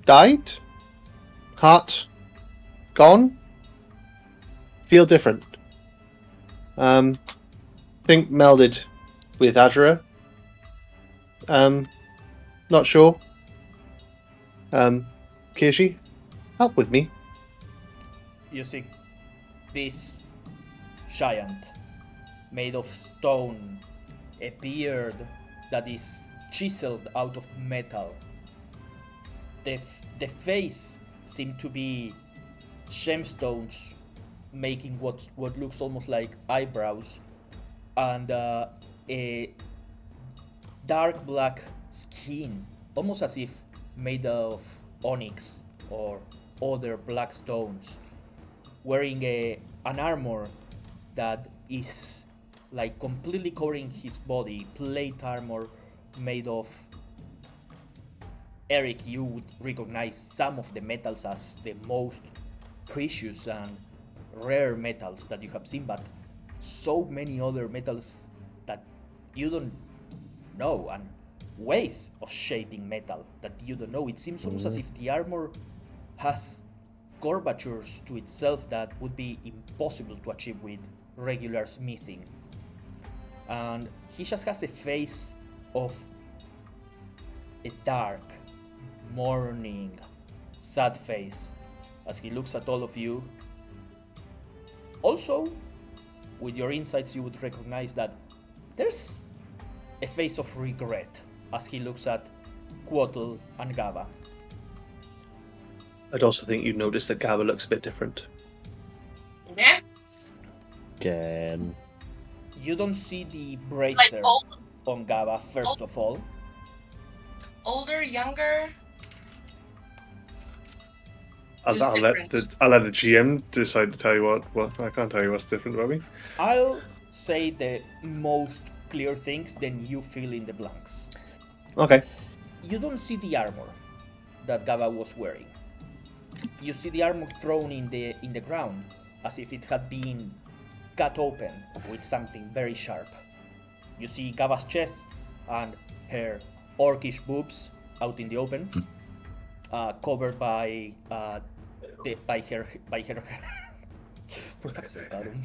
died. Heart gone. Feel different. Think melded with AzerrA. Not sure. Kirshi, help with me. You see this giant made of stone, a beard that is chiseled out of metal. The face seemed to be gemstones making what looks almost like eyebrows, and a dark black skin, almost as if made of onyx or other black stones, wearing an armor that is like completely covering his body, plate armor made of. Eric, you would recognize some of the metals as the most precious and rare metals that you have seen, but so many other metals that you don't know, and ways of shaping metal that you don't know. It seems almost as if the armor has curvatures to itself that would be impossible to achieve with regular smithing. And he just has a face of a dark, mourning, sad face as he looks at all of you. Also, with your insights, you would recognize that there's a face of regret as he looks at Quotal and Gava. I'd also think you'd notice that Gaba looks a bit different. Yeah. Again. You don't see the It's bracer like old, on Gava, first of all. older, younger. I'll Just let different. I'll let the GM decide to tell you what. I can't tell you what's different about me. I'll say the most clear things, then you fill in the blanks. Okay. You don't see the armor that Gava was wearing. You see the armor thrown in the ground, as if it had been cut open with something very sharp. You see Gava's chest and her orcish boobs out in the open, covered by her for fuck's sake, Adam.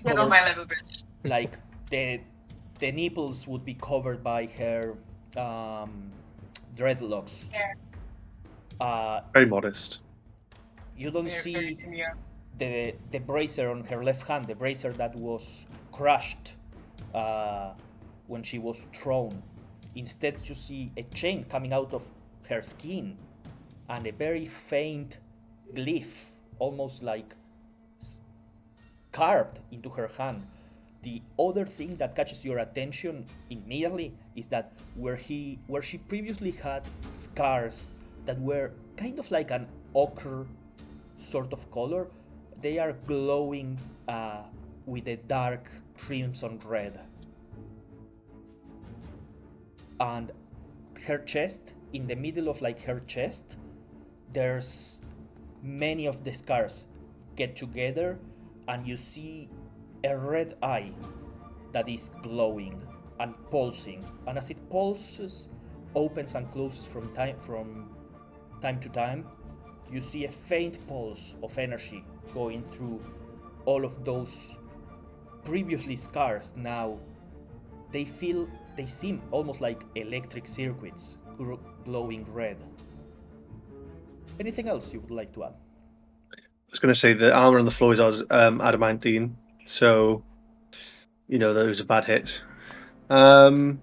Get on my level, bitch. Like the nipples would be covered by her dreadlocks. Very modest. You don't Very, see very demure. the bracer on her left hand, the bracer that was crushed when she was thrown. Instead, you see a chain coming out of her skin and a very faint glyph, almost like carved into her hand. The other thing that catches your attention immediately is that where she previously had scars that were kind of like an ochre sort of color, they are glowing with a dark crimson red. And her chest, in the middle of like her chest, there's many of the scars get together, and you see a red eye that is glowing and pulsing, and as it pulses, opens and closes from time to time, you see a faint pulse of energy going through all of those previously scars. Now they seem almost like electric circuits glowing red. Anything else you would like to add? I was going to say the armor on the floor is adamantine, so that was a bad hit. No,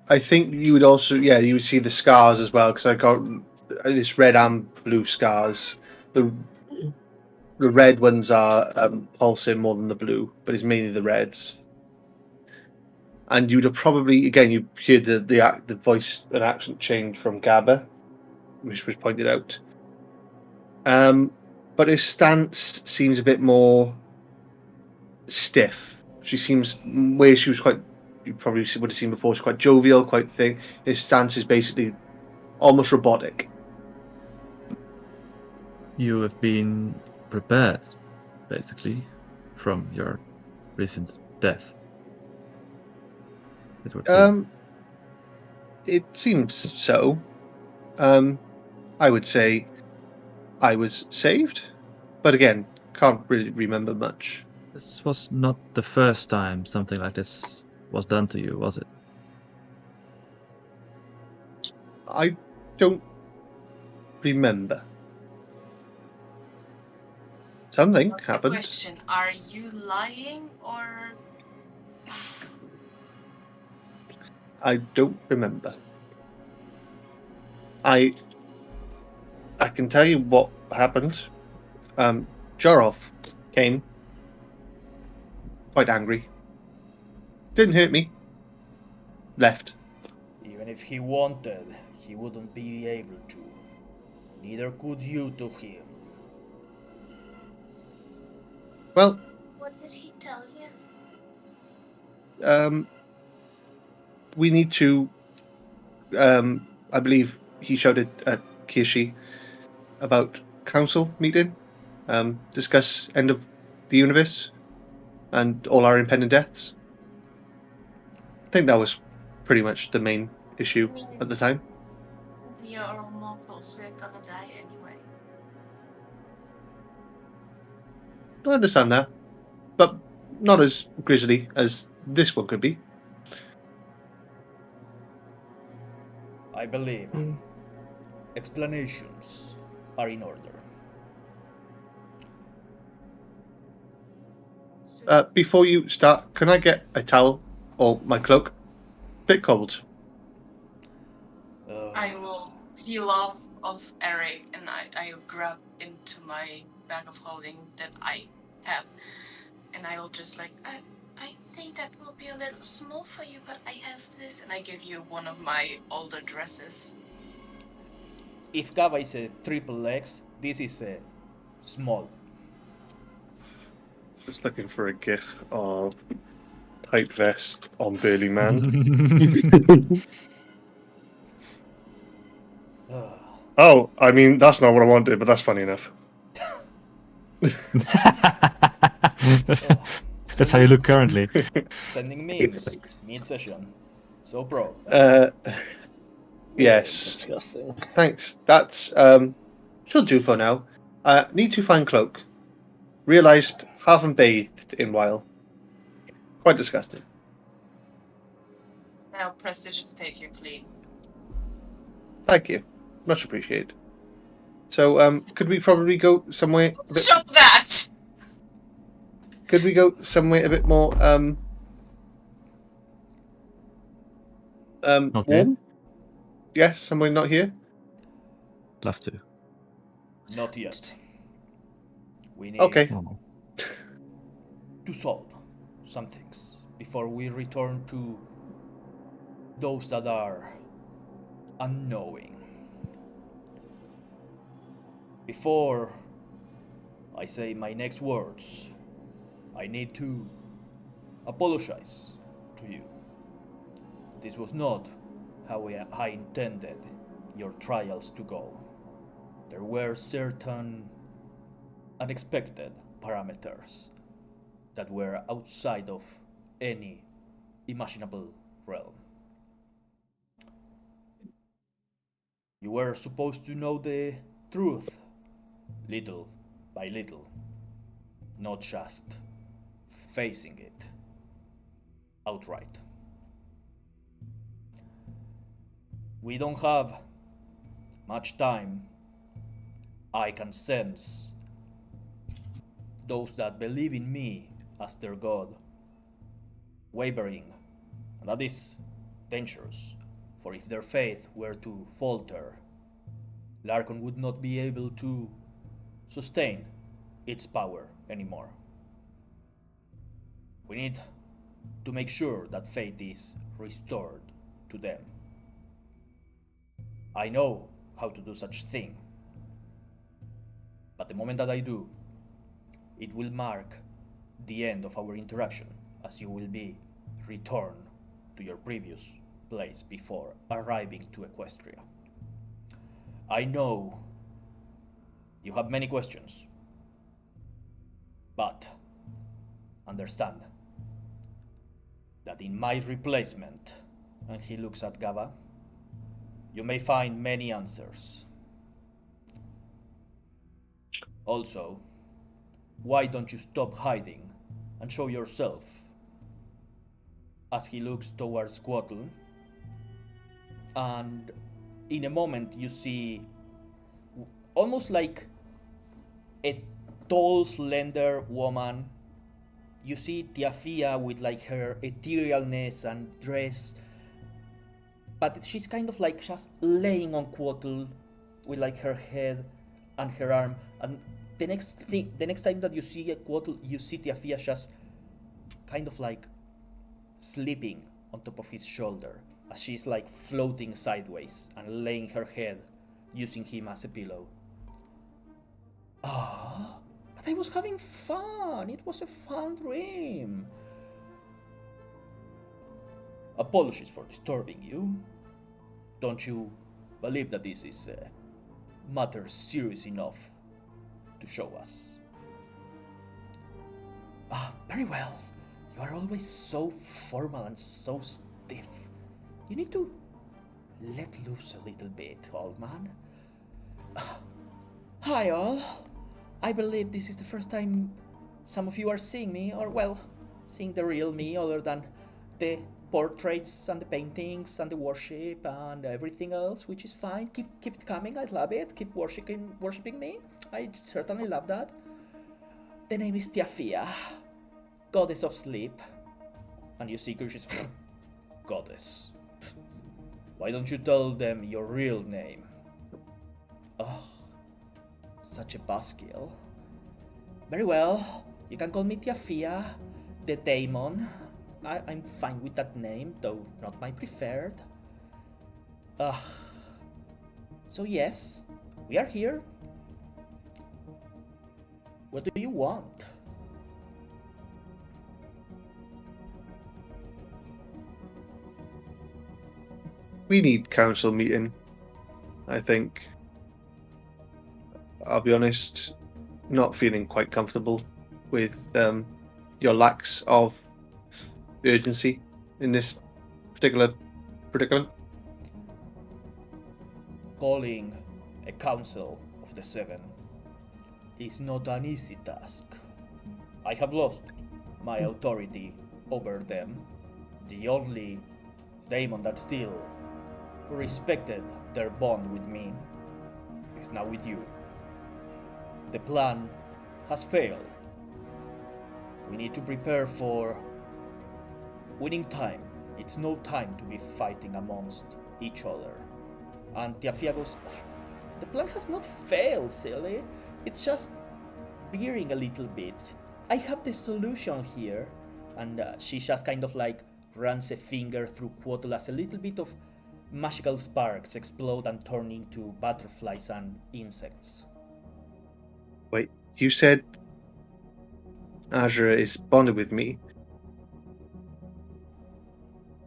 I think you would also you would see the scars as well, because I got this red and blue scars. The red ones are pulsing more than the blue, but it's mainly the reds. And you'd have probably you heard the voice and accent change from Gabba, which was pointed out. But his stance seems a bit more stiff. She seems where she was quite. You probably would have seen before. She's quite jovial, quite thick. His stance is basically almost robotic. You have been prepared, basically, from your recent death. It would seem. It seems so. I would say I was saved, but again, can't really remember much. This was not the first time something like this was done to you, was it? I don't remember. Something What's happened. the question? Are you lying or? I don't remember. I I can tell you what happened. Jorov came, quite angry. Didn't hurt me. Left. Even if he wanted, he wouldn't be able to. Neither could you to him. Well, What did he tell you? we need to. I believe he showed it at Kishi about council meeting. Discuss end of the universe and all our impending deaths. I think that was pretty much the main issue at the time. We are all mortals. We're gonna die anyway. I understand that, but not as grisly as this one could be. I believe explanations are in order. Before you start, can I get a towel or my cloak? Bit cold. I will peel off of Eric and I'll grab into my bag of holding that I have. And I will just like, I think that will be a little small for you, but I have this. And I give you one of my older dresses. If Gava is a triple X, this is a small. Just looking for a gif of tight vest on burly man. Oh, I mean, that's not what I wanted, but that's funny enough. That's how you look currently. Sending memes mid-session. So pro. Yes. Disgusting. Thanks. That's should do for now. Need to find cloak. Realized haven't bathed in a while. Quite disgusting. I'll prestidigitate you clean. Thank you. Much appreciated. So, could we probably go somewhere a bit, Shut that! could we go somewhere a bit more Not here? warm? Yes, somewhere not here. Love to. Not yet. We need Okay. Oh. to solve some things before we return to those that are unknowing. Before I say my next words, I need to apologize to you. This was not how I intended your trials to go. There were certain unexpected parameters that were outside of any imaginable realm. You were supposed to know the truth little by little, not just facing it outright. We don't have much time. I can sense those that believe in me as their god wavering, and that is dangerous, for if their faith were to falter, Larkon would not be able to sustain its power anymore. We need to make sure that faith is restored to them. I know how to do such thing, but the moment that I do, it will mark the end of our interaction, as you will be returned to your previous place before arriving to Equestria. I know you have many questions, but understand that in my replacement, and he looks at Gava, you may find many answers. Also, why don't you stop hiding and show yourself? As he looks towards Quattle, and in a moment you see almost like a tall, slender woman. You see Tiafia with like her etherealness and dress, but she's kind of like just laying on Quattle, with like her head and her arm, and the next time that you see a Quotal, you see Tiafia just kind of like sleeping on top of his shoulder as she's like floating sideways and laying her head using him as a pillow. Ah, but I was having fun. It was a fun dream. Apologies for disturbing you. Don't you believe that this is a matter serious enough to show us? Ah, very well. You are always so formal and so stiff. You need to let loose a little bit, old man. Hi all. I believe this is the first time some of you are seeing me, or well, seeing the real me other than the portraits and the paintings and the worship and everything else, which is fine. Keep it coming, I love it. Keep worshipping me. I certainly love that. The name is Tiafia, goddess of sleep. And you see Kush's goddess. Why don't you tell them your real name? Oh, such a buzzkill. Very well, you can call me Tiafia, the Daemon. I'm fine with that name, though not my preferred. So yes, we are here. What do you want? We need council meeting, I think. I'll be honest, not feeling quite comfortable with your lacks of urgency in this particular predicament. Calling a council of the Seven is not an easy task. I have lost my authority over them. The only daemon that still respected their bond with me is now with you. The plan has failed. We need to prepare for winning time. It's no time to be fighting amongst each other. And Tiafia goes, the plan has not failed, silly. It's just veering a little bit. I have the solution here. And she just kind of like runs a finger through Quotal as a little bit of magical sparks explode and turn into butterflies and insects. Wait, you said AzerrA is bonded with me.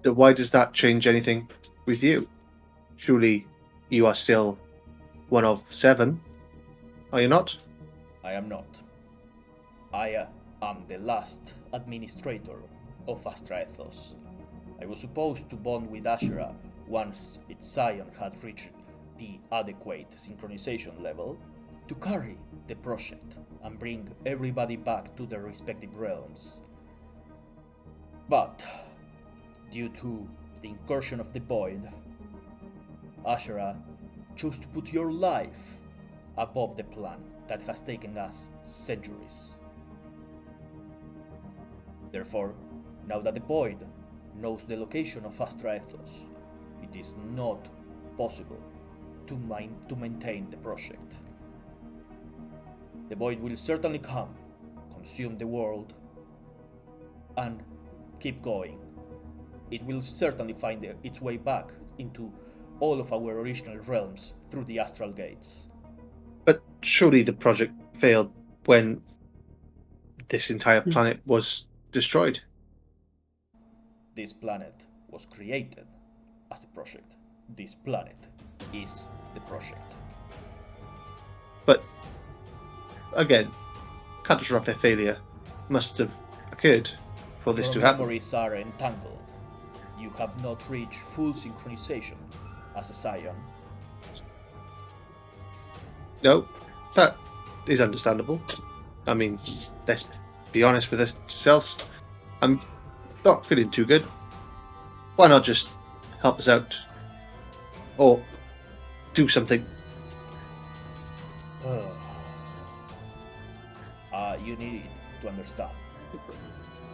So why does that change anything with you? Surely you are still one of 7, are you not? I am not. I am the last administrator of Astraethos. I was supposed to bond with AzerrA once its scion had reached the adequate synchronization level to carry the project and bring everybody back to their respective realms. But due to the incursion of the Void, AzerrA chose to put your life above the plan that has taken us centuries. Therefore, now that the Void knows the location of Astraethos, it is not possible to maintain the project. The Void will certainly come, consume the world, and keep going. It will certainly find its way back into all of our original realms through the astral gates. But surely the project failed when this entire planet was destroyed. This planet was created as a project. This planet is the project. But again, catastrophic failure must have occurred for this Your to happen. memories are entangled. You have not reached full synchronization as a scion. No, that is understandable. I mean, let's be honest with ourselves. I'm not feeling too good. Why not just help us out? Or do something? You need to understand.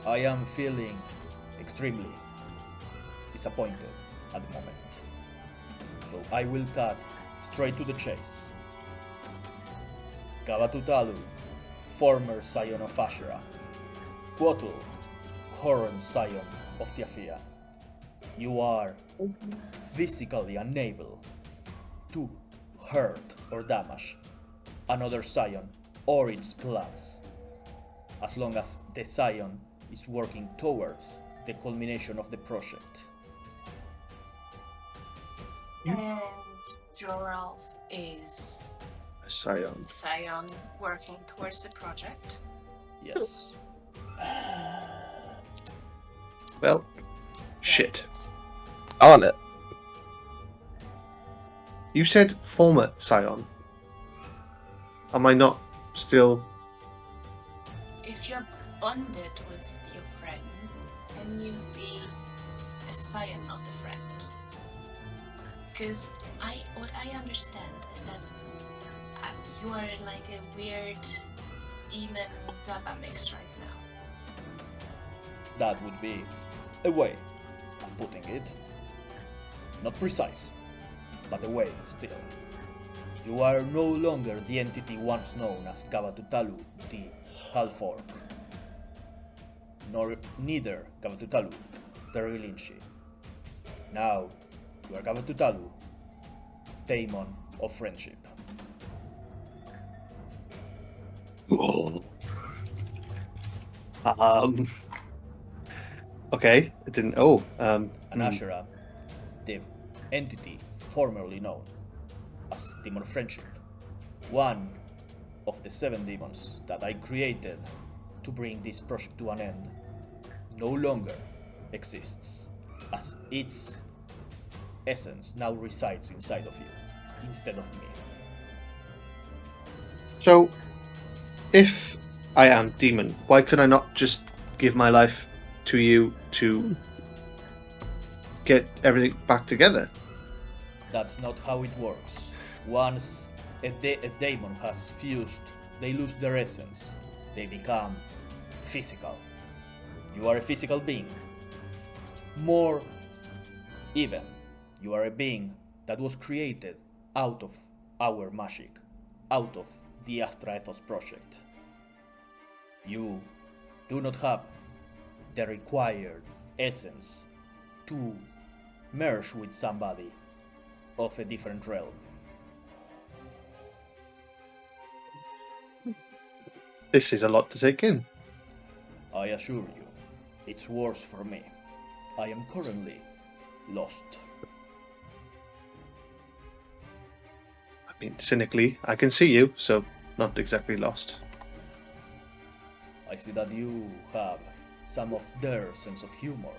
I am feeling extremely disappointed at the moment. So I will cut straight to the chase. Gavatutalu, former scion of AzerrA. Quotul, current scion of Tiafia. You are physically unable to hurt or damage another scion or its plans, as long as the scion is working towards the culmination of the project. And Joralf is Scion. Scion working towards the project. Yes. Well, shit. On it. You said former Scion. Am I not still? If you're bonded with your friend, then you'd be a scion of the friend. Because what I understand is that you are like a weird demon GABA mix right now. That would be a way of putting it. Not precise, but a way still. You are no longer the entity once known as Gavatutalu, the Half-Orc. Neither Gavatutalu, the Relinchi. Now, you are Gavatutalu, Daemon of Friendship. Okay, I didn't. Oh, And AzerrA, the entity formerly known as Demon of Friendship. One of the 7 demons that I created to bring this project to an end no longer exists, as its essence now resides inside of you, instead of me. So, if I am demon, why could I not just give my life to you to get everything back together? That's not how it works. Once a demon has fused, they lose their essence. They become physical. You are a physical being. More even, you are a being that was created out of our magic, out of the Astra Ethos project. You do not have the required essence to merge with somebody of a different realm. This is a lot to take in. I assure you, it's worse for me. I am currently lost. I mean, cynically, I can see you, so not exactly lost. I see that you have some of their sense of humor.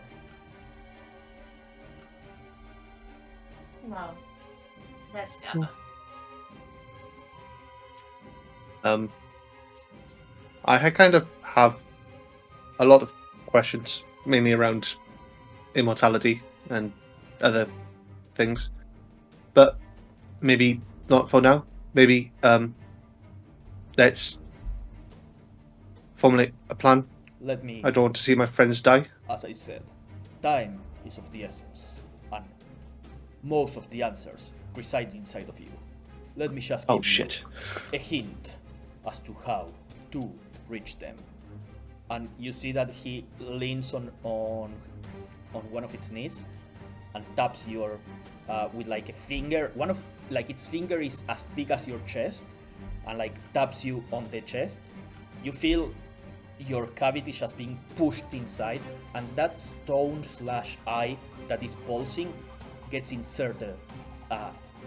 No, that's GABA. I kind of have a lot of questions, mainly around immortality and other things, but maybe not for now. Maybe let's formulate a plan. Let me, I don't want to see my friends die. as I said, time is of the essence, and most of the answers reside inside of you. Let me just give you a hint as to how to reach them. And you see that he leans on one of its knees and taps your with like a finger. One of like its finger is as big as your chest, and like taps you on the chest. You feel your cavity just being pushed inside, and that stone/eye that is pulsing gets inserted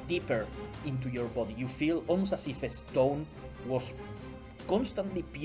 deeper into your body. You feel almost as if a stone was constantly